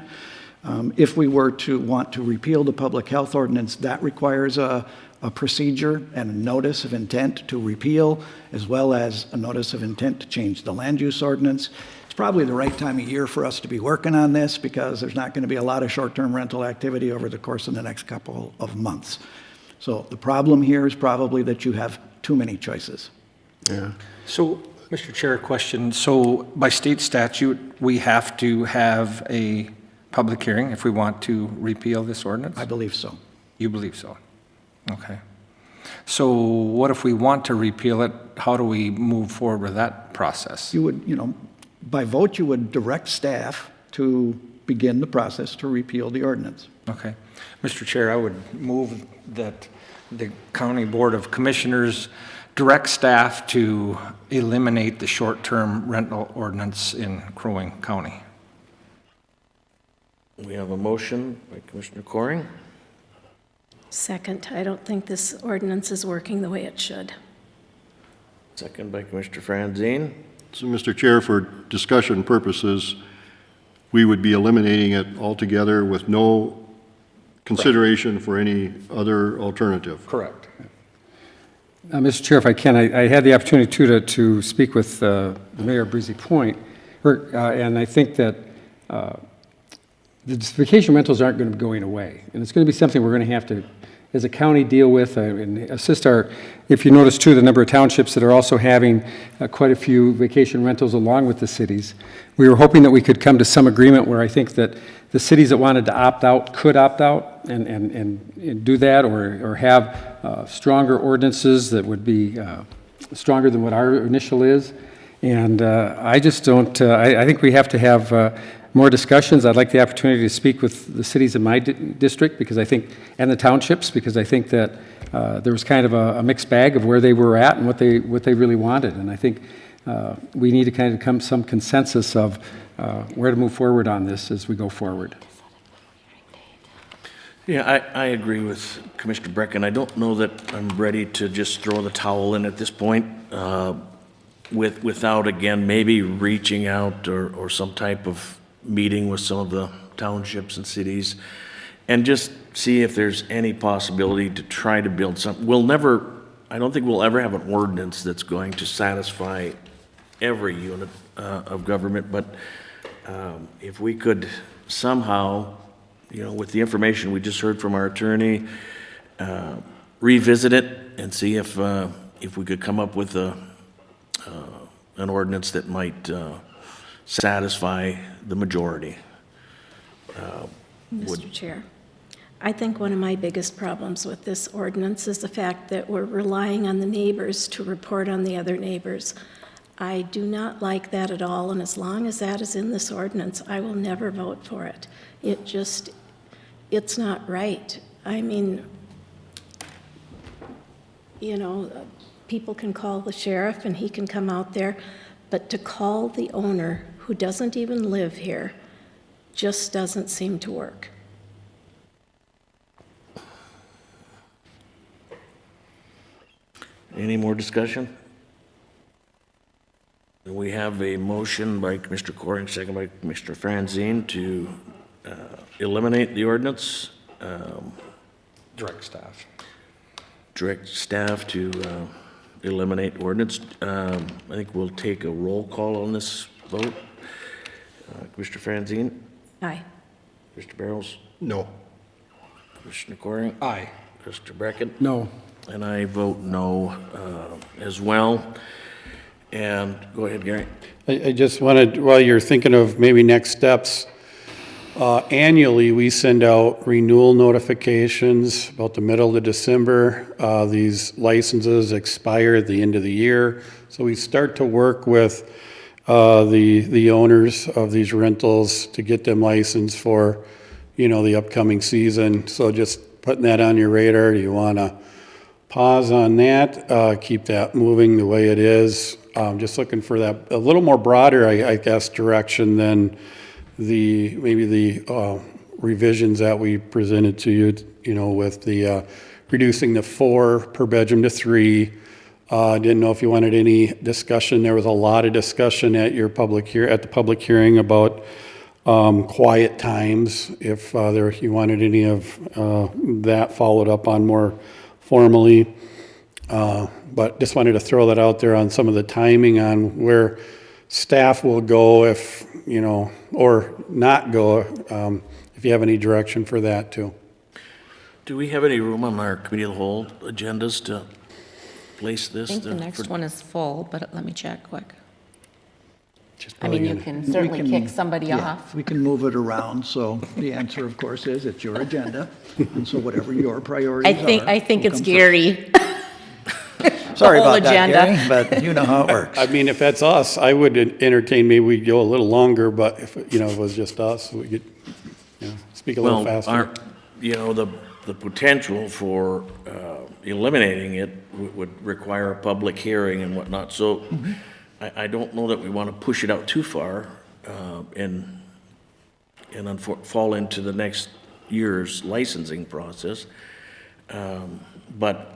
If we were to want to repeal the public health ordinance, that requires a procedure and a notice of intent to repeal, as well as a notice of intent to change the land use ordinance. It's probably the right time of year for us to be working on this because there's not going to be a lot of short-term rental activity over the course of the next couple of months. So the problem here is probably that you have too many choices. Yeah. So, Mr. Chair, a question. So by state statute, we have to have a public hearing if we want to repeal this ordinance? I believe so. You believe so? Okay. So what if we want to repeal it? How do we move forward with that process? You would, by vote, you would direct staff to begin the process to repeal the ordinance. Okay. Mr. Chair, I would move that the County Board of Commissioners direct staff to eliminate the short-term rental ordinance in Crow Wing County. We have a motion by Commissioner Coring. Second, I don't think this ordinance is working the way it should. Second by Commissioner Franzine. So, Mr. Chair, for discussion purposes, we would be eliminating it altogether with no consideration for any other alternative. Correct. Mr. Chair, if I can, I had the opportunity to speak with the Mayor of Breezy Point, and I think that the vacation rentals aren't going to be going away, and it's going to be something we're going to have to, as a county, deal with and assist our, if you notice too, the number of townships that are also having quite a few vacation rentals along with the cities. We were hoping that we could come to some agreement where I think that the cities that wanted to opt out could opt out and do that, or have stronger ordinances that would be stronger than what our initial is. And I just don't, I think we have to have more discussions. I'd like the opportunity to speak with the cities in my district because I think, and the townships, because I think that there was kind of a mixed bag of where they were at and what they really wanted. And I think we need to kind of come to some consensus of where to move forward on this as we go forward. Yeah, I agree with Commissioner Brecken. I don't know that I'm ready to just throw the towel in at this point without, again, maybe reaching out or some type of meeting with some of the townships and cities and just see if there's any possibility to try to build something. I don't think we'll ever have an ordinance that's going to satisfy every unit of government, but if we could somehow, with the information we just heard from our attorney, revisit it and see if we could come up with an ordinance that might satisfy the majority. Mr. Chair, I think one of my biggest problems with this ordinance is the fact that we're relying on the neighbors to report on the other neighbors. I do not like that at all, and as long as that is in this ordinance, I will never vote for it. It's not right. I mean, you know, people can call the sheriff and he can come out there, but to call the owner who doesn't even live here just doesn't seem to work. Any more discussion? We have a motion by Commissioner Coring, second by Commissioner Franzine to eliminate the ordinance. Direct staff. Direct staff to eliminate ordinance. I think we'll take a roll call on this vote. Commissioner Franzine? Aye. Mr. Barrows? No. Commissioner Coring? Aye. Mr. Brecken? No. And I vote no as well. And go ahead, Gary. I just wanted, while you're thinking of maybe next steps, annually, we send out renewal notifications about the middle of December. These licenses expire at the end of the year. So we start to work with the owners of these rentals to get them licensed for, you know, the upcoming season. So just putting that on your radar. You want to pause on that, keep that moving the way it is. Just looking for that a little more broader, I guess, direction than maybe the revisions that we presented to you, you know, with the reducing the 4 per bedroom to 3. Didn't know if you wanted any discussion. There was a lot of discussion at the public hearing about quiet times. If you wanted any of that followed up on more formally. But just wanted to throw that out there on some of the timing on where staff will go if, you know, or not go, if you have any direction for that too. Do we have any room on our committee of the whole agendas to place this? I think the next one is full, but let me check quick. Just I mean, you probably can certainly can- kick somebody yeah, off. We can move it around, so the answer, of course, is it's your agenda, and so whatever your priorities are. I think will it's come Gary. Sorry whole about that, agenda. Gary, but you know how it works. I mean, if that's us, I would entertain maybe we'd go a little longer, but if, you know, it was just us, we could, you know, speak a little faster. You know, the potential for eliminating it would require a public hearing and whatnot. So I don't know that we want to push it out too far and fall into the next year's licensing process. But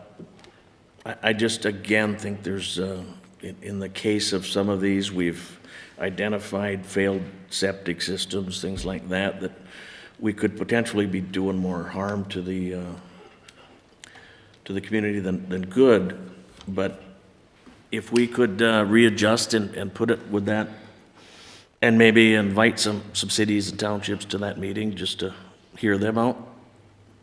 I just, again, think there's, in the case of some of these, we've identified failed septic systems, things like that, that we could potentially be doing more harm to the community than good. But if we could readjust and put it with that, and maybe invite some cities and townships to that meeting just to hear them out.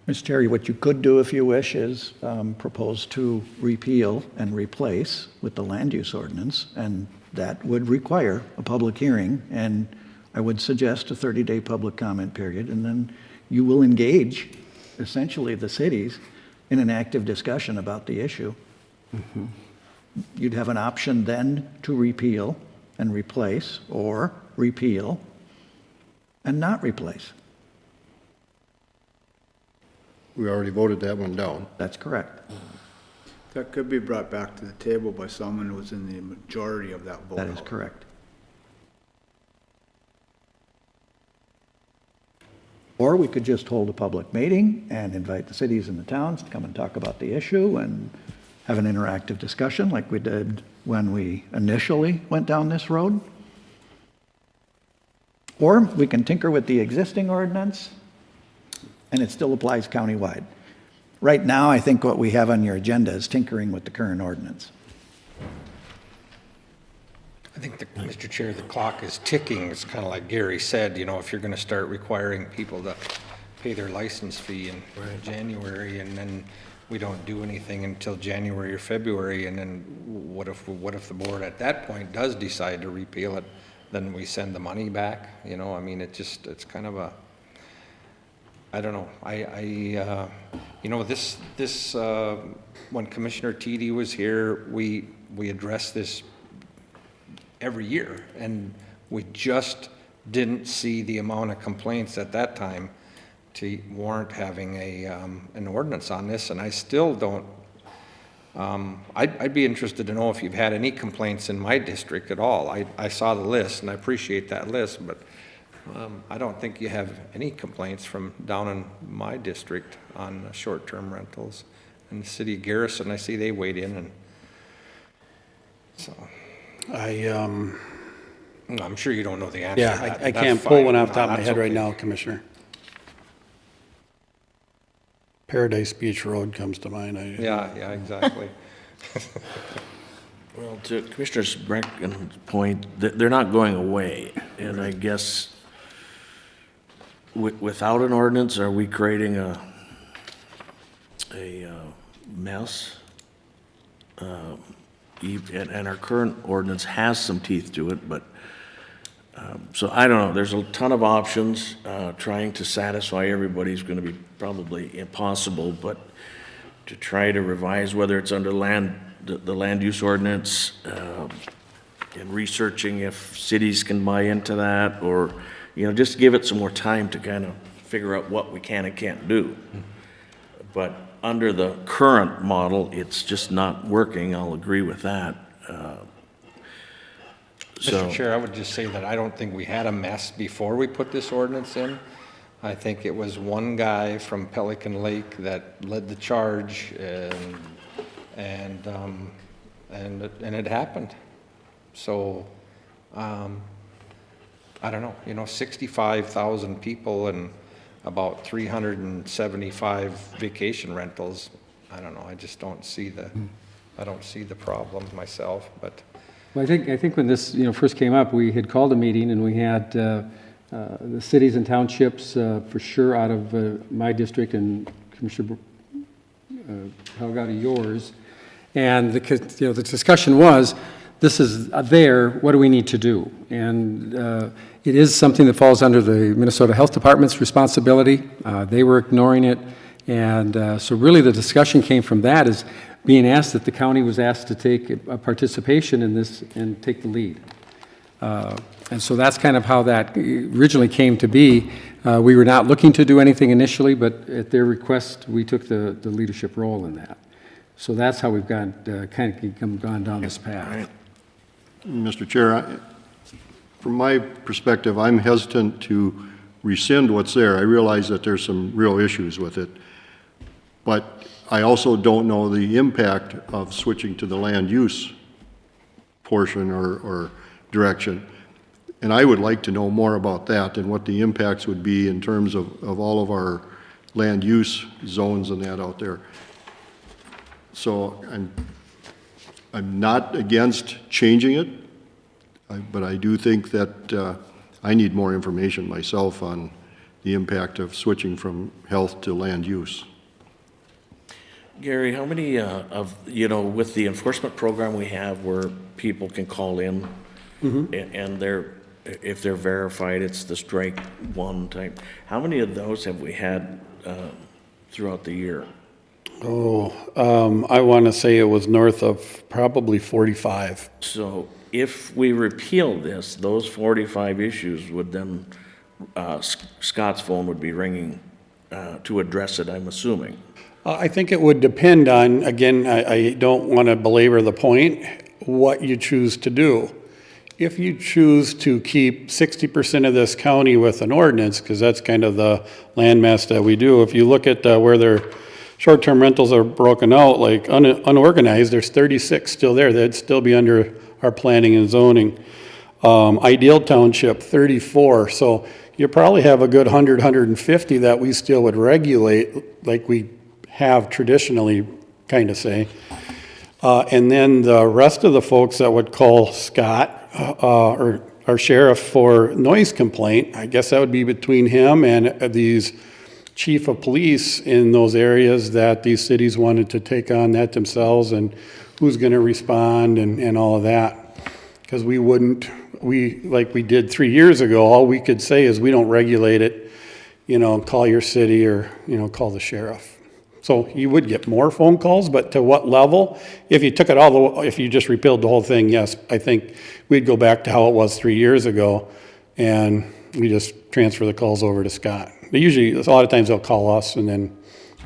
Mr. Terry, what you could do if you wish is propose to repeal and replace with the land use ordinance, and that would require a public hearing, and I would suggest a 30-day public comment period, and then you will engage essentially the cities in an active discussion about the issue. You'd have an option then to repeal and replace, or repeal and not replace. We already voted that one down. That's correct. That could be brought back to the table by someone who was in the majority of that vote. That is correct. Or we could just hold a public meeting and invite the cities and the towns to come and talk about the issue and have an interactive discussion like we did when we initially went down this road. Or we can tinker with the existing ordinance and it still applies countywide. Right now, I think what we have on your agenda is tinkering with the current ordinance. I think, Mr. Chair, the clock is ticking. It's kind of like Gary said, you know, if you're going to start requiring people to pay their license fee in January, and then we don't do anything until January or February, and then what if the board at that point does decide to repeal it? Then we send the money back, you know? I mean, it's kind of a, I don't know. You know, this, when Commissioner Teedy was here, we addressed this every year, and we just didn't see the amount of complaints at that time to warrant having an ordinance on this, and I still don't. I'd be interested to know if you've had any complaints in my district at all. I saw the list, and I appreciate that list, but I don't think you have any complaints from down in my district on short-term rentals. And the city of Garrison, I see they weighed in, and so. I'm sure you don't know the answer. Yeah, I can't pull one off the top of my head right now, Commissioner. Paradise Beach Road comes to mind. Yeah, exactly. Well, to Commissioner Brecken's point, they're not going away. And I guess without an ordinance, are we creating a mess? And our current ordinance has some teeth to it, but so I don't know. There's a ton of options. Trying to satisfy everybody is going to be probably impossible, but to try to revise, whether it's under the land use ordinance, and researching if cities can buy into that, or, just give it some more time to kind of figure out what we can and can't do. But under the current model, it's just not working. I'll agree with that. Mr. Chair, I would just say that I don't think we had a mess before we put this ordinance in. I think it was one guy from Pelican Lake that led the charge, and it happened. So, I don't know, 65,000 people and about 375 vacation rentals. I don't know, I just don't see the problem myself, but. Well, I think when this, first came up, we had called a meeting and we had the cities and townships for sure out of my district and Commissioner Helgado yours. And the discussion was, this is there, what do we need to do? And it is something that falls under the Minnesota Health Department's responsibility. They were ignoring it. And so really the discussion came from that, is being asked that the county was asked to take a participation in this and take the lead. And so that's kind of how that originally came to be. We were not looking to do anything initially, but at their request, we took the leadership role in that. So that's how we've gone down this path. Mr. Chair, from my perspective, I'm hesitant to rescind what's there. I realize that there's some real issues with it, but I also don't know the impact of switching to the land use portion or direction. And I would like to know more about that and what the impacts would be in terms of all of our land use zones and that out there. So I'm not against changing it, but I do think that I need more information myself on the impact of switching from health to land use. Gary, how many with the enforcement program we have where people can call in and if they're verified, it's the strike one type. How many of those have we had throughout the year? I want to say it was north of probably 45. So if we repeal this, those 45 issues would then, Scott's phone would be ringing to address it, I'm assuming. I think it would depend on, again, I don't want to belabor the point, what you choose to do. If you choose to keep 60% of this county with an ordinance, because that's kind of the landmass that we do, if you look at where their short-term rentals are broken out, like unorganized, there's 36 still there. That'd still be under our planning and zoning. Ideal Township, 34. So you probably have a good 100, 150 that we still would regulate, like we have traditionally, kind of say. And then the rest of the folks that would call Scott or our sheriff for noise complaint, I guess that would be between him and these chief of police in those areas that these cities wanted to take on that themselves, and who's going to respond and all of that. Because like we did 3 years ago, all we could say is we don't regulate it. call your city or, call the sheriff. So you would get more phone calls, but to what level? If you took it if you just repealed the whole thing, yes, I think we'd go back to how it was 3 years ago, and we just transfer the calls over to Scott. But usually, a lot of times they'll call us, and then,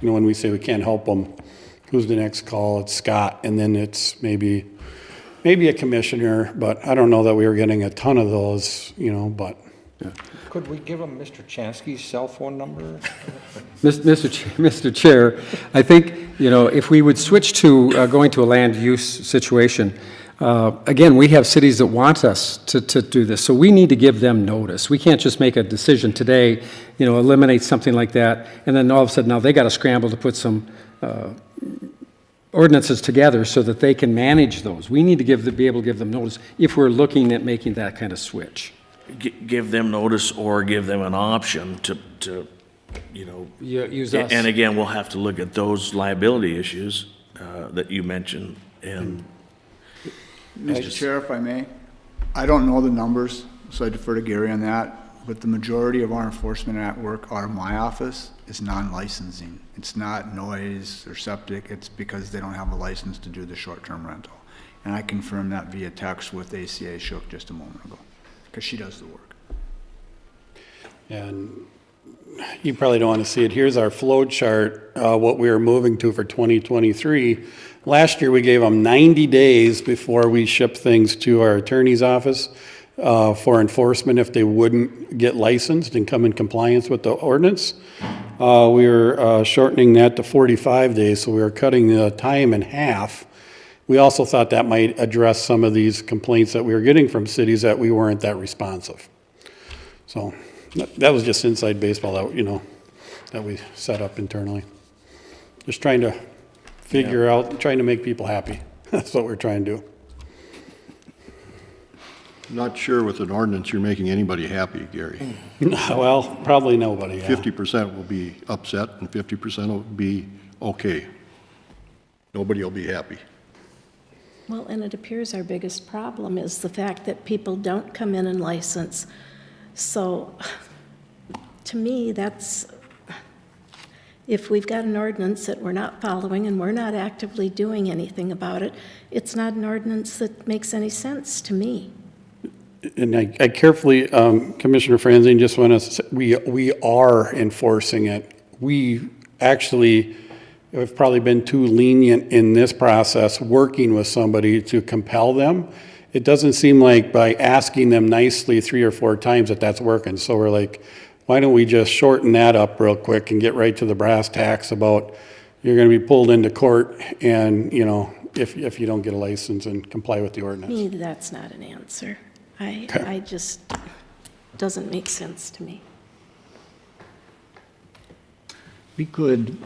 when we say we can't help them, who's the next call? It's Scott, and then it's maybe a commissioner, but I don't know that we were getting a ton of those, but. Could we give him Mr. Chansky's cell phone number? Mr. Chair, I think, if we would switch to going to a land use situation, again, we have cities that want us to do this, so we need to give them notice. We can't just make a decision today, eliminate something like that, and then all of a sudden now they got to scramble to put some ordinances together so that they can manage those. We need to be able to give them notice if we're looking at making that kind of switch. Give them notice or give them an option to use us. And again, we'll have to look at those liability issues that you mentioned. And Mr. Chair, if I may, I don't know the numbers, so I defer to Gary on that, but the majority of our enforcement at work out of my office is non-licensing. It's not noise or septic, it's because they don't have a license to do the short-term rental. And I confirmed that via text with ACA Shook just a moment ago, because she does the work. And you probably don't want to see it. Here's our flow chart, what we are moving to for 2023. Last year, we gave them 90 days before we shipped things to our attorney's office for enforcement if they wouldn't get licensed and come in compliance with the ordinance. We were shortening that to 45 days, so we were cutting the time in half. We also thought that might address some of these complaints that we were getting from cities that we weren't that responsive. So that was just inside baseball that, that we set up internally. Just trying to figure out, trying to make people happy. That's what we're trying to do. Not sure with an ordinance you're making anybody happy, Gary. Well, probably nobody, yeah. 50% will be upset and 50% will be okay. Nobody will be happy. Well, and it appears our biggest problem is the fact that people don't come in and license. So, to me, if we've got an ordinance that we're not following and we're not actively doing anything about it, it's not an ordinance that makes any sense to me. And I carefully, Commissioner Franzen, just want to say, we are enforcing it. We actually have probably been too lenient in this process, working with somebody to compel them. It doesn't seem like by asking them nicely 3 or 4 times that that's working. So we're like, why don't we just shorten that up real quick and get right to the brass tacks about you're going to be pulled into court and, if you don't get a license and comply with the ordinance. To me, that's not an answer. I just, doesn't make sense to me. We could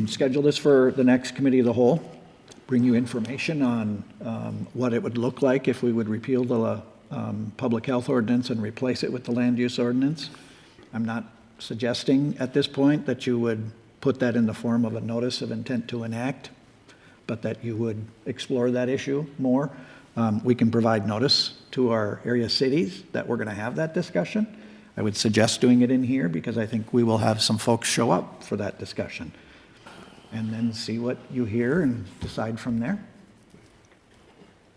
schedule this for the next committee of the whole, bring you information on what it would look like if we would repeal the public health ordinance and replace it with the land use ordinance. I'm not suggesting at this point that you would put that in the form of a notice of intent to enact, but that you would explore that issue more. We can provide notice to our area cities that we're going to have that discussion. I would suggest doing it in here because I think we will have some folks show up for that discussion. And then see what you hear and decide from there.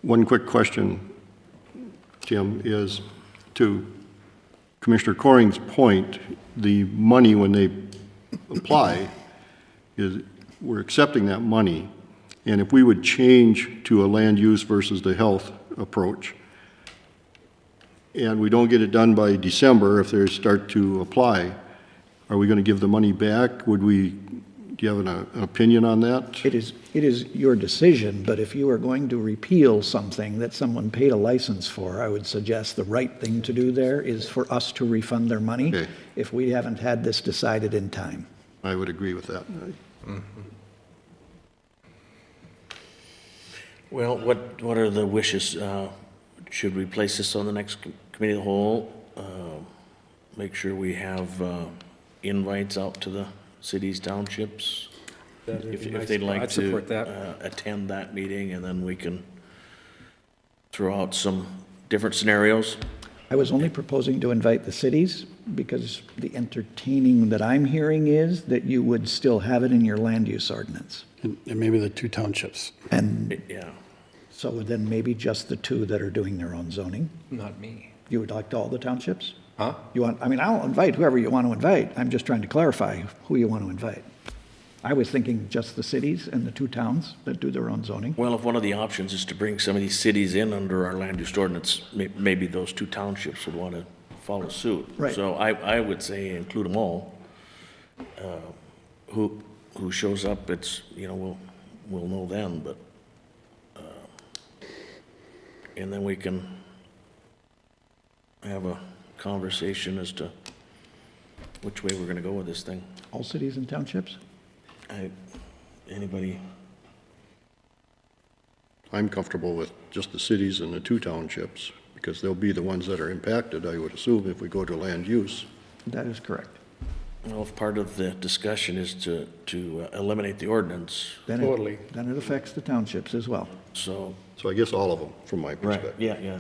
One quick question, Tim, is to Commissioner Coring's point, the money when they apply, we're accepting that money. And if we would change to a land use versus the health approach, and we don't get it done by December, if they start to apply, are we going to give the money back? Do you have an opinion on that? It is your decision, but if you are going to repeal something that someone paid a license for, I would suggest the right thing to do there is for us to refund their money if we haven't had this decided in time. I would agree with that. Mm-hmm. Well, what are the wishes? Should we place this on the next committee of the whole? Make sure we have invites out to the cities, townships, if they'd like to attend that meeting, and then we can throw out some different scenarios. I was only proposing to invite the cities because the entertaining that I'm hearing is that you would still have it in your land use ordinance. And maybe the 2 townships. And Yeah. so then maybe just the 2 that are doing their own zoning? Not me. You would like all the townships? Huh? You want, I mean, I'll invite whoever you want to invite. I'm just trying to clarify who you want to invite. I was thinking just the cities and the 2 towns that do their own zoning. Well, if one of the options is to bring some of these cities in under our land use ordinance, maybe those 2 townships would want to follow suit. Right. So I would say include them all. Who shows up, it's, we'll know then, but, and then we can have a conversation as to which way we're gonna go with this thing. All cities and townships? Anybody? I'm comfortable with just the cities and the 2 townships, because they'll be the ones that are impacted, I would assume, if we go to land use. That is correct. Well, if part of the discussion is to eliminate the ordinance, Then then it affects the townships as well. so. So I guess all of them, from my perspective. Yeah.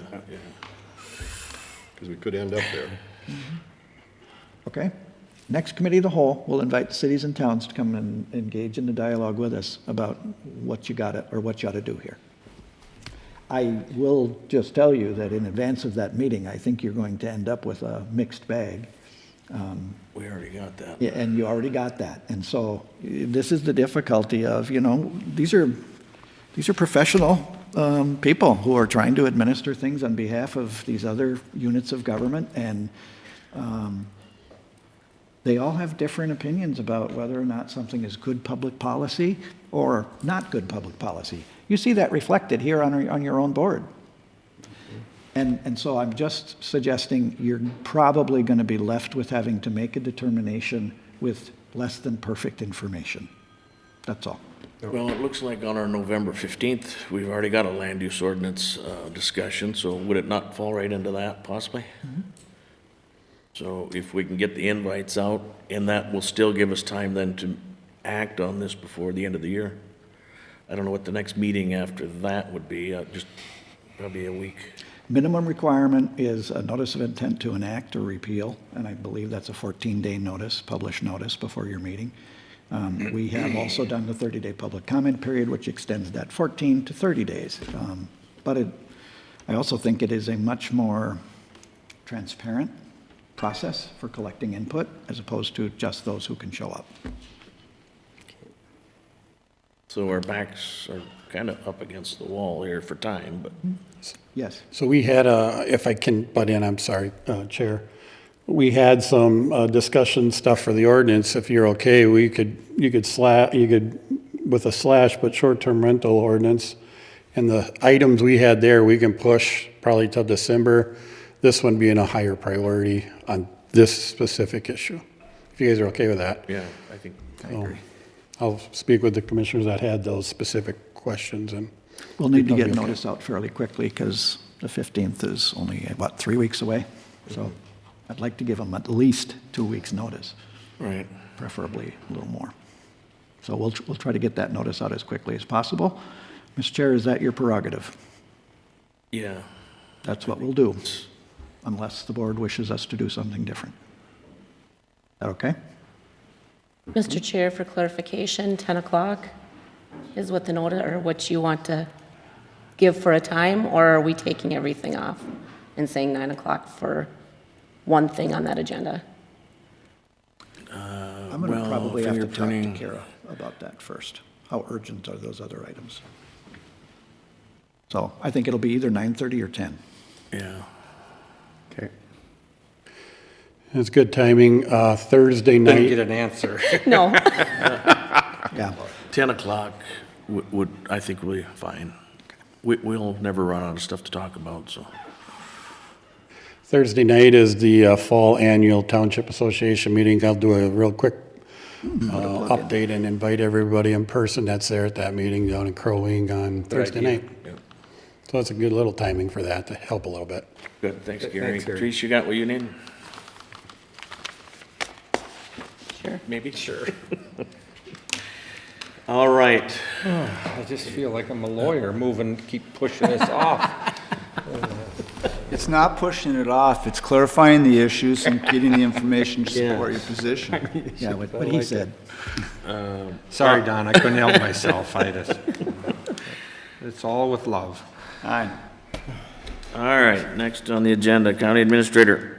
Because we could end up there. Okay? Next committee of the whole, we'll invite the cities and towns to come and engage in the dialogue with us about what you got or what you ought to do here. I will just tell you that in advance of that meeting, I think you're going to end up with a mixed bag. We already got that. Yeah, and you already got that. And so this is the difficulty of, these are professional people who are trying to administer things on behalf of these other units of government, and they all have different opinions about whether or not something is good public policy or not good public policy. You see that reflected here on your own board. And so I'm just suggesting you're probably going to be left with having to make a determination with less than perfect information. That's all. Well, it looks like on our November 15th, we've already got a land use ordinance discussion, so would it not fall right into that possibly? So if we can get the invites out, and that will still give us time then to act on this before the end of the year. I don't know what the next meeting after that would be, just probably a week. Minimum requirement is a notice of intent to enact or repeal, and I believe that's a 14-day notice, published notice before your meeting. We have also done the 30-day public comment period, which extends that 14 to 30 days. But I also think it is a much more transparent process for collecting input as opposed to just those who can show up. So our backs are kind of up against the wall here for time, but. Yes. So we had if I can butt in, I'm sorry, Chair. We had some discussion stuff for the ordinance. If you're okay, you could with a slash, put short-term rental ordinance. And the items we had there, we can push probably till December. This one being a higher priority on this specific issue. If you guys are okay with that. Yeah, I think. I agree. I'll speak with the commissioners that had those specific questions, and We'll need to get notice out fairly quickly because the 15th is only, 3 weeks away? So I'd like to give them at least 2 weeks' notice. Right. Preferably a little more. So we'll try to get that notice out as quickly as possible. Mr. Chair, is that your prerogative? Yeah. That's what we'll do, unless the board wishes us to do something different. Is that okay? Mr. Chair, for clarification, 10 o'clock is what the notice, or what you want to give for a time, or are we taking everything off and saying 9 o'clock for one thing on that agenda? I'm going to probably have to talk to Kara about that first. How urgent are those other items? So I think it'll be either 9:30 or 10. Yeah. okay. It's good timing. Thursday night. Didn't get an answer. No. Yeah. 10 o'clock would, I think, will be fine. We'll never run out of stuff to talk about, so. Thursday night is the fall annual Township Association meeting. I'll do a real quick update and invite everybody in person that's there at that meeting down in Crow Wing on Thursday night. Yeah. So it's a good little timing for that to help a little bit. Good, thanks, Gary. Thanks, Gary. Patrice, you got what you need? Sure. Maybe? Sure. All right. I just feel like I'm a lawyer keep pushing this off. It's not pushing it off, it's clarifying the issues and getting the information to support your position. Yeah, what he said. Sorry, Don, I couldn't help myself. It's all with love. Aye. All right, next on the agenda, County Administrator.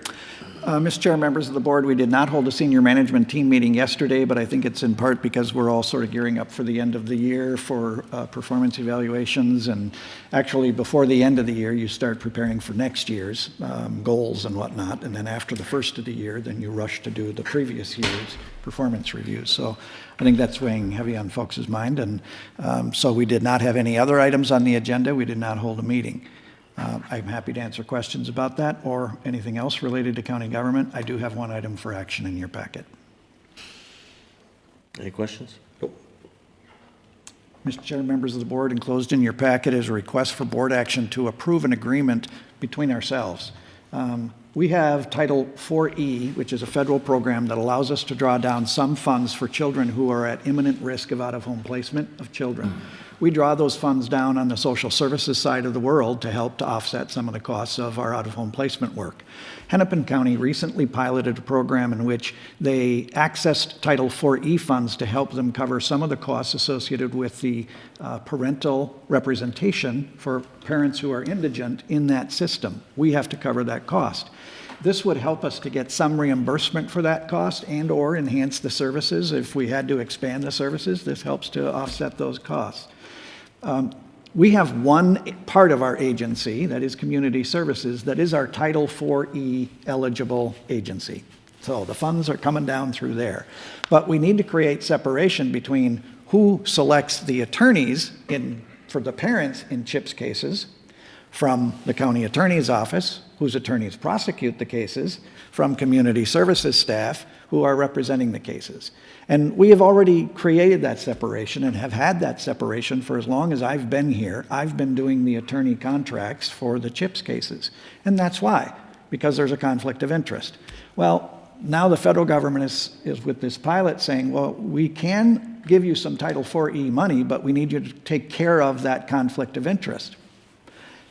Mr. Chair, members of the board, we did not hold a senior management team meeting yesterday, but I think it's in part because we're all sort of gearing up for the end of the year for performance evaluations. And actually, before the end of the year, you start preparing for next year's goals and whatnot. And then after the first of the year, then you rush to do the previous year's performance reviews. So I think that's weighing heavy on folks' mind. And so we did not have any other items on the agenda. We did not hold a meeting. I'm happy to answer questions about that or anything else related to county government. I do have one item for action in your packet. Any questions? Nope. Mr. Chair, members of the board, enclosed in your packet is a request for board action to approve an agreement between ourselves. We have Title 4E, which is a federal program that allows us to draw down some funds for children who are at imminent risk of out-of-home placement of children. We draw those funds down on the social services side of the world to help to offset some of the costs of our out-of-home placement work. Hennepin County recently piloted a program in which they accessed Title 4E funds to help them cover some of the costs associated with the parental representation for parents who are indigent in that system. We have to cover that cost. This would help us to get some reimbursement for that cost and or enhance the services. If we had to expand the services, this helps to offset those costs. We have one part of our agency, that is Community Services, that is our Title 4E eligible agency. So the funds are coming down through there. But we need to create separation between who selects the attorneys for the parents in CHIPS cases from the county attorney's office, whose attorneys prosecute the cases, from community services staff who are representing the cases. And we have already created that separation and have had that separation for as long as I've been here. I've been doing the attorney contracts for the CHIPS cases. And that's why, because there's a conflict of interest. Well, now the federal government is with this pilot saying, well, we can give you some Title 4E money, but we need you to take care of that conflict of interest.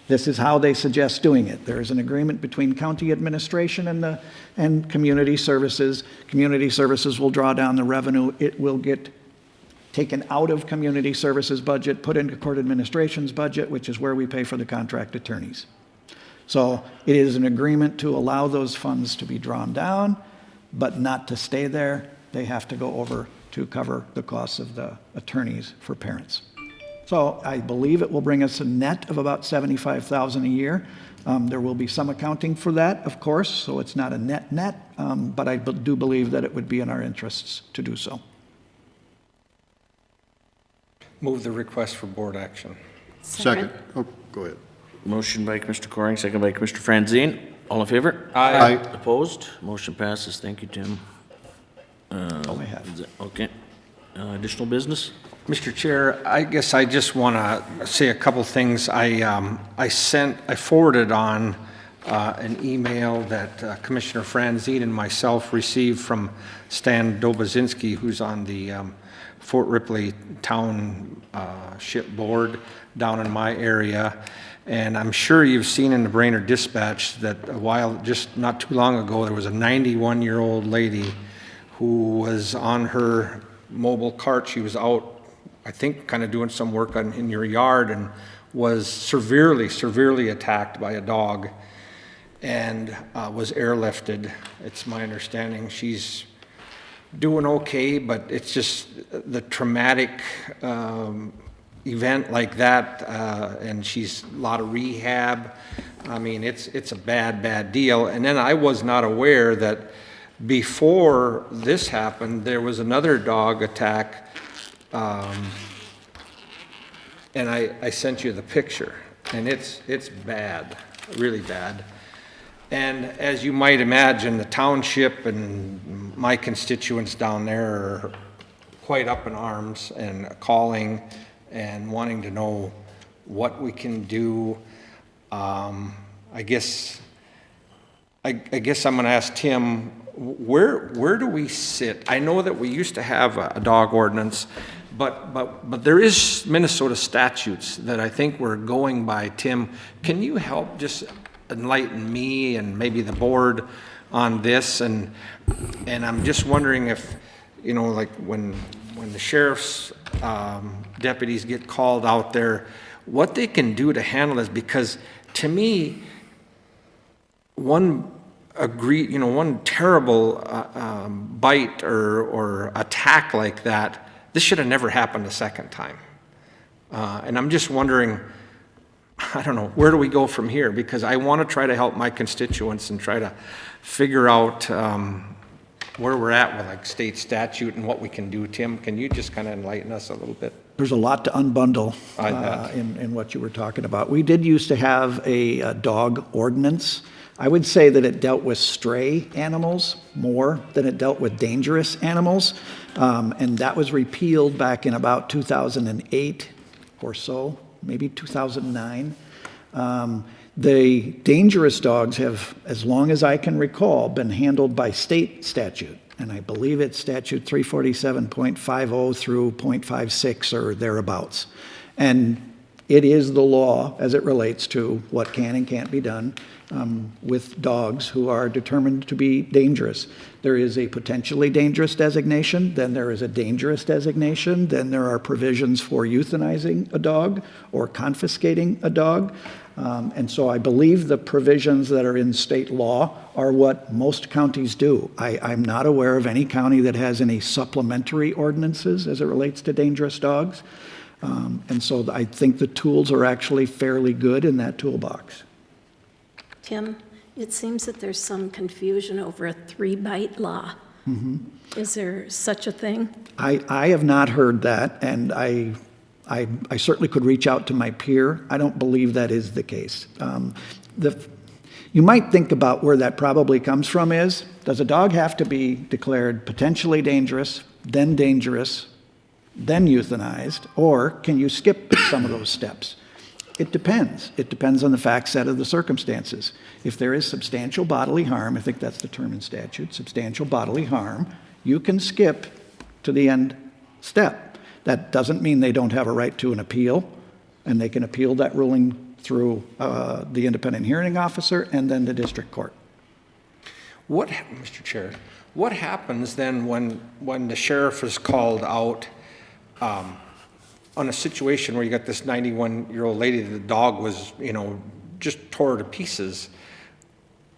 This is how they suggest doing it. There is an agreement between county administration and community services. Community services will draw down the revenue. It will get taken out of community services budget, put into court administration's budget, which is where we pay for the contract attorneys. So it is an agreement to allow those funds to be drawn down, but not to stay there. They have to go over to cover the costs of the attorneys for parents. So I believe it will bring us a net of about $75,000 a year. There will be some accounting for that, of course, so it's not a net, but I do believe that it would be in our interests to do so. Move the request for board action. Second. Oh, go ahead. Motion by Commissioner Coring, second by Commissioner Franzine. All in favor? Aye. Opposed? Motion passes. Thank you, Tim. All I have. Okay. Additional business? Mr. Chair, I guess I just want to say a couple things. I forwarded on an email that Commissioner Franzine and myself received from Stan Dobozinski, who's on the Fort Ripley Township Board down in my area. And I'm sure you've seen in the Brainerd Dispatch that just not too long ago, there was a 91-year-old lady who was on her mobile cart. She was out, I think, kind of doing some work in your yard and was severely attacked by a dog and was airlifted. It's my understanding she's doing okay, but it's just the traumatic event like that, and she's a lot of rehab. I mean, it's a bad deal. And then I was not aware that before this happened, there was another dog attack, and I sent you the picture, and it's bad, really bad. And as you might imagine, the township and my constituents down there are quite up in arms and calling and wanting to know what we can do. I guess I'm going to ask Tim, where do we sit? I know that we used to have a dog ordinance, but there is Minnesota statutes that I think we're going by. Tim, can you help just enlighten me and maybe the board on this, and I'm just wondering if, you know, like when the sheriff's deputies get called out there, what they can do to handle this, because to me, one terrible bite or attack like that, this should have never happened a second time. And I'm just wondering, I don't know, where do we go from here? Because I want to try to help my constituents and try to figure out where we're at with like state statute and what we can do. Tim, can you just kind of enlighten us a little bit? There's a lot to unbundle in what you were talking about. We did used to have a dog ordinance. I would say that it dealt with stray animals more than it dealt with dangerous animals. And that was repealed back in about 2008 or so, maybe 2009. The dangerous dogs have, as long as I can recall, been handled by state statute. And I believe it's statute 347.50 through .56 or thereabouts. And it is the law as it relates to what can and can't be done with dogs who are determined to be dangerous. There is a potentially dangerous designation, then there is a dangerous designation, then there are provisions for euthanizing a dog or confiscating a dog. And so I believe the provisions that are in state law are what most counties do. I'm not aware of any county that has any supplementary ordinances as it relates to dangerous dogs. And so I think the tools are actually fairly good in that toolbox. Tim, it seems that there's some confusion over a 3-bite law. Mm-hmm. Is there such a thing? I have not heard that, and I certainly could reach out to my peer. I don't believe that is the case. You might think about where that probably comes from is, does a dog have to be declared potentially dangerous, then euthanized, or can you skip some of those steps? It depends. It depends on the fact set of the circumstances. If there is substantial bodily harm, I think that's the term in statute, substantial bodily harm, you can skip to the end step. That doesn't mean they don't have a right to an appeal, and they can appeal that ruling through the independent hearing officer and then the district court. Mr. Chair, what happens then when the sheriff is called out on a situation where you got this 91-year-old lady, the dog was, just tore to pieces?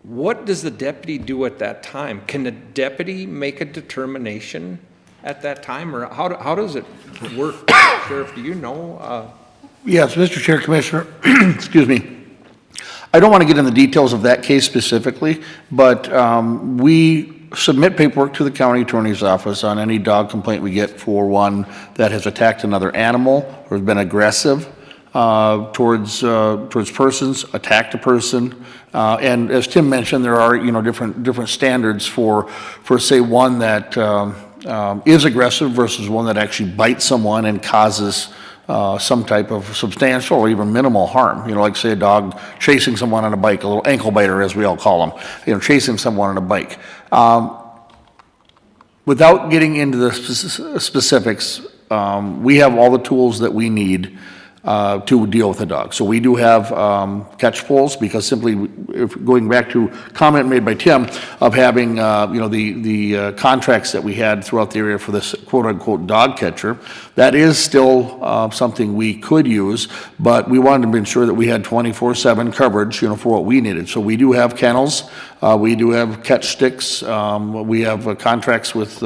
What does the deputy do at that time? Can the deputy make a determination at that time, or how does it work? Sheriff, do you know? Yes, Mr. Chair, Commissioner, excuse me. I don't want to get into the details of that case specifically, but we submit paperwork to the county attorney's office on any dog complaint we get for one that has attacked another animal or has been aggressive towards persons, attacked a person. And as Tim mentioned, there are different standards for say one that is aggressive versus one that actually bites someone and causes some type of substantial or even minimal harm. Like say a dog chasing someone on a bike, a little ankle biter as we all call them, chasing someone on a bike. Without getting into the specifics, we have all the tools that we need to deal with a dog. So we do have catch poles, because simply, if going back to comment made by Tim of having the contracts that we had throughout the area for this quote-unquote dog catcher, that is still something we could use, but we wanted to ensure that we had 24/7 coverage, for what we needed. So we do have kennels, we do have catch sticks, we have contracts with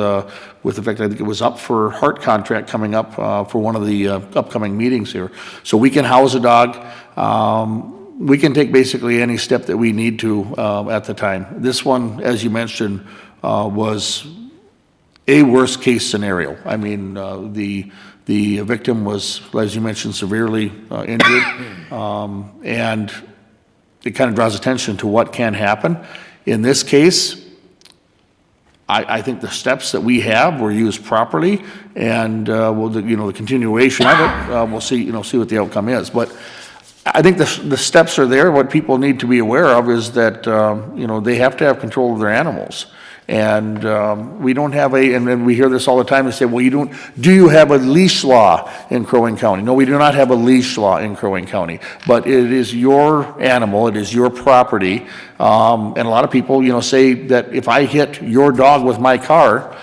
in fact, I think it was up for Hart contract coming up for one of the upcoming meetings here. So we can house a dog. We can take basically any step that we need to at the time. This one, as you mentioned, was a worst case scenario. I mean, the victim was, as you mentioned, severely injured, and it kind of draws attention to what can happen. In this case, I think the steps that we have were used properly, and the continuation of it, we'll see what the outcome is. But I think the steps are there. What people need to be aware of is that, you know, they have to have control of their animals. And we don't have and then we hear this all the time, they say, well, do you have a leash law in Crow Wing County? No, we do not have a leash law in Crow Wing County, but it is your animal, it is your property. And a lot of people, you know, say that if I hit your dog with my car,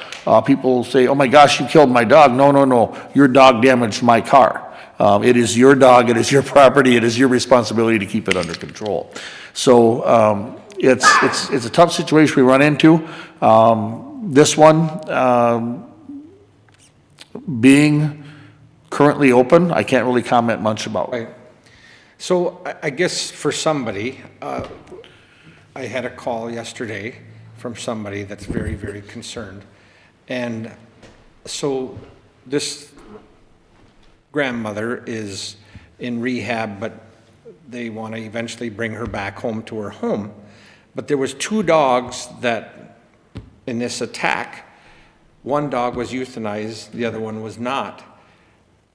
people say, oh my gosh, you killed my dog. No, no, no, your dog damaged my car. It is your dog, it is your property, it is your responsibility to keep it under control. So it's a tough situation we run into. This one, being currently open, I can't really comment much about. Right. So I guess for somebody, I had a call yesterday from somebody that's very, very concerned. And so this grandmother is in rehab, but they want to eventually bring her back home to her home. But there was 2 dogs that, in this attack, one dog was euthanized, the other one was not.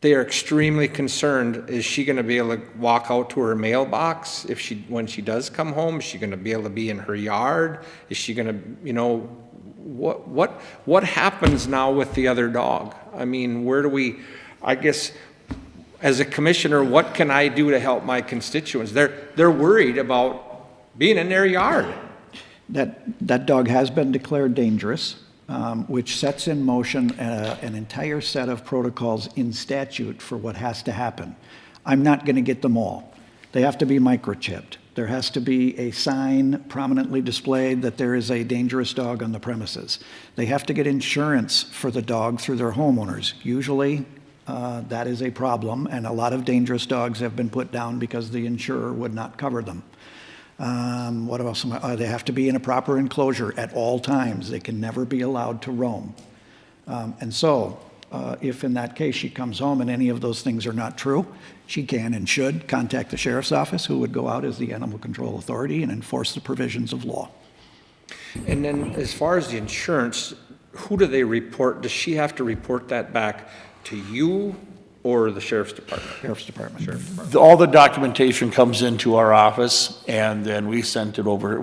They are extremely concerned. Is she going to be able to walk out to her mailbox when she does come home? Is she going to be able to be in her yard? Is she going to, you know, what happens now with the other dog? I mean, where do we, I guess, as a commissioner, what can I do to help my constituents? They're worried about being in their yard. That dog has been declared dangerous, which sets in motion an entire set of protocols in statute for what has to happen. I'm not going to get them all. They have to be microchipped. There has to be a sign prominently displayed that there is a dangerous dog on the premises. They have to get insurance for the dog through their homeowners. Usually, that is a problem, and a lot of dangerous dogs have been put down because the insurer would not cover them. What else? They have to be in a proper enclosure at all times. They can never be allowed to roam. And so, if in that case she comes home and any of those things are not true, she can and should contact the sheriff's office, who would go out as the animal control authority and enforce the provisions of law. And then as far as the insurance, who do they report? Does she have to report that back to you or the sheriff's department? Sheriff's department. All the documentation comes into our office, and then we send it over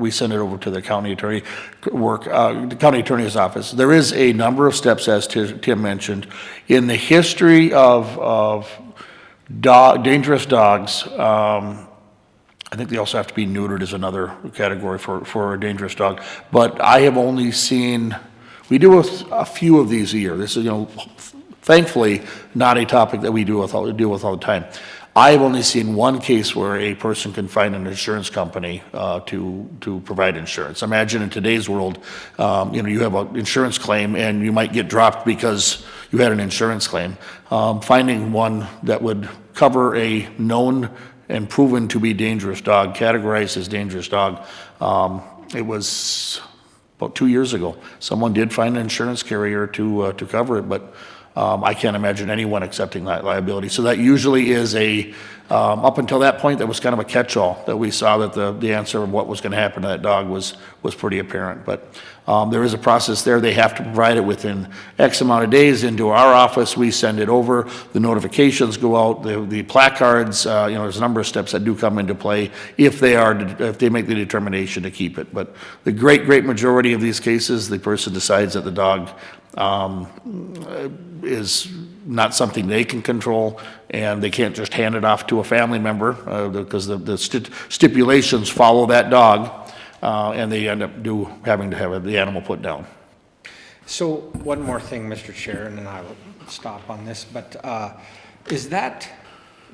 to the county attorney the county attorney's office. There is a number of steps, as Tim mentioned. In the history of dangerous dogs, I think they also have to be neutered as another category for a dangerous dog. But I have only seen, we do a few of these a year. This is, you know, thankfully, not a topic that we deal with all the time. I have only seen one case where a person can find an insurance company to provide insurance. Imagine in today's world, you know, you have an insurance claim and you might get dropped because you had an insurance claim. Finding one that would cover a known and proven to be dangerous dog, categorized as dangerous dog, it was about 2 years ago. Someone did find an insurance carrier to cover it, but I can't imagine anyone accepting that liability. So that usually is up until that point, that was kind of a catch-all, that we saw that the answer of what was going to happen to that dog was pretty apparent. But there is a process there. They have to provide it within X amount of days into our office. We send it over. The notifications go out. The placards, you know, there's a number of steps that do come into play if they make the determination to keep it. But the great majority of these cases, the person decides that the dog is not something they can control, and they can't just hand it off to a family member because the stipulations follow that dog, and they end up having to have the animal put down. So one more thing, Mr. Chair, and then I will stop on this, but is that,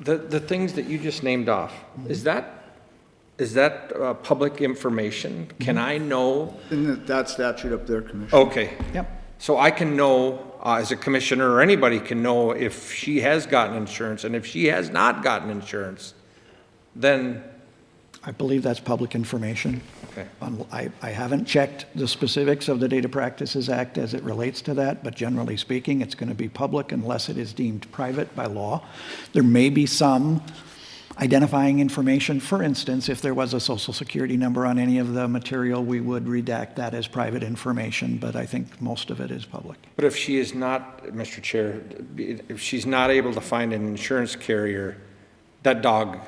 the things that you just named off, is that public information? Can I know? In that statute up there, Commissioner. Okay. Yep. So I can know, as a commissioner, or anybody can know if she has gotten insurance, and if she has not gotten insurance, then... I believe that's public information. Okay. I haven't checked the specifics of the Data Practices Act as it relates to that, but generally speaking, it's going to be public unless it is deemed private by law. There may be some identifying information. For instance, if there was a social security number on any of the material, we would redact that as private information, but I think most of it is public. But if she is not, Mr. Chair, if she's not able to find an insurance carrier, that dog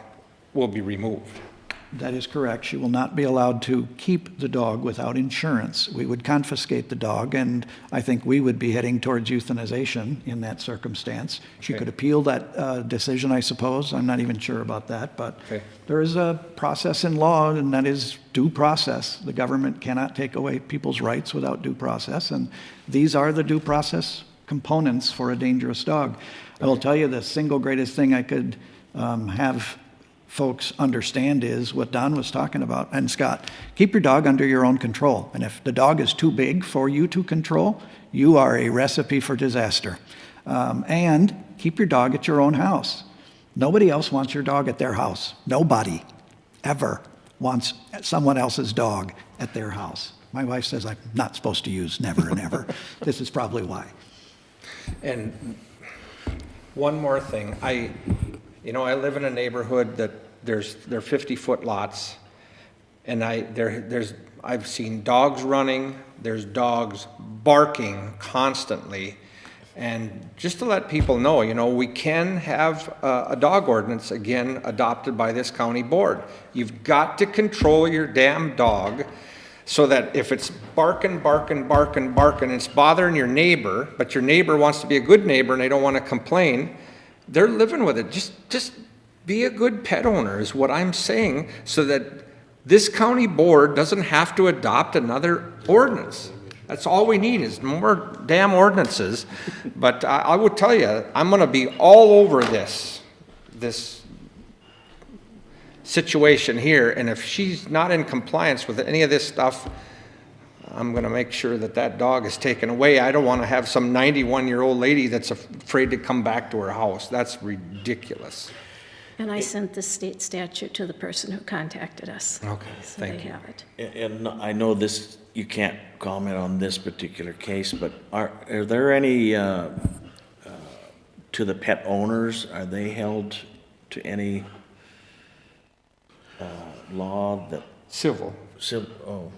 will be removed. That is correct. She will not be allowed to keep the dog without insurance. We would confiscate the dog, and I think we would be heading towards euthanization in that circumstance. She could appeal that decision, I suppose. I'm not even sure about that, but there is a process in law, and that is due process. The government cannot take away people's rights without due process, and these are the due process components for a dangerous dog. I will tell you the single greatest thing I could have folks understand is what Don was talking about, and Scott, keep your dog under your own control. And if the dog is too big for you to control, you are a recipe for disaster. And keep your dog at your own house. Nobody else wants your dog at their house. Nobody ever wants someone else's dog at their house. My wife says I'm not supposed to use never and ever. This is probably why. And one more thing, I live in a neighborhood that they're 50-foot lots, and I've seen dogs running, there's dogs barking constantly, and just to let people know, we can have a dog ordinance again adopted by this county board. You've got to control your damn dog so that if it's barking, it's bothering your neighbor, but your neighbor wants to be a good neighbor and they don't want to complain, they're living with it. Just be a good pet owner is what I'm saying, so that this county board doesn't have to adopt another ordinance. That's all we need is more damn ordinances. But I would tell you, I'm going to be all over this situation here, and if she's not in compliance with any of this stuff, I'm going to make sure that dog is taken away. I don't want to have some 91-year-old lady that's afraid to come back to her house. That's ridiculous. And I sent the state statute to the person who contacted us. Okay, so thank they you. have it. And I know this, you can't comment on this particular case, but are there any, to the pet owners, are they held to any law that? Civil. Oh,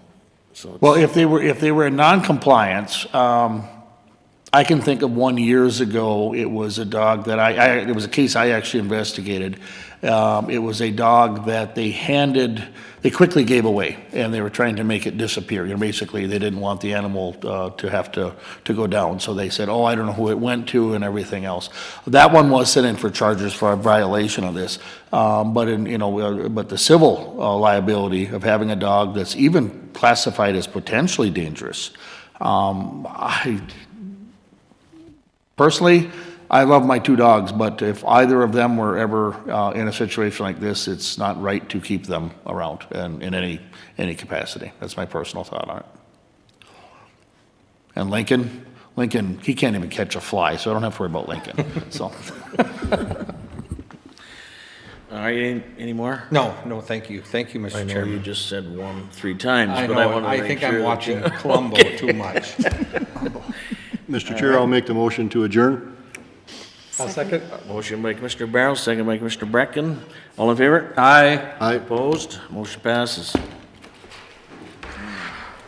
so it's. Well, if they were in non-compliance, I can think of one years ago, it was a dog that it was a case I actually investigated. It was a dog that they quickly gave away, and they were trying to make it disappear. Basically, they didn't want the animal to have to go down, so they said, oh, I don't know who it went to and everything else. That one was sent in for charges for a violation of this. But the civil liability of having a dog that's even classified as potentially dangerous, personally, I love my two dogs, but if either of them were ever in a situation like this, it's not right to keep them around in any capacity. That's my personal thought on it. And Lincoln, he can't even catch a fly, so I don't have to worry about Lincoln. So. All right, any more? No, thank you. Thank you, Mr. I know Chairman. you just said 3 times, I but know, I want to I make think sure I'm that watching you- Columbo too much. Mr. Chair, I'll make the motion to adjourn. I'll second. Motion by Commissioner Barrow, second by Commissioner Brecken. All in favor? Aye. Aye. Opposed? Motion passes.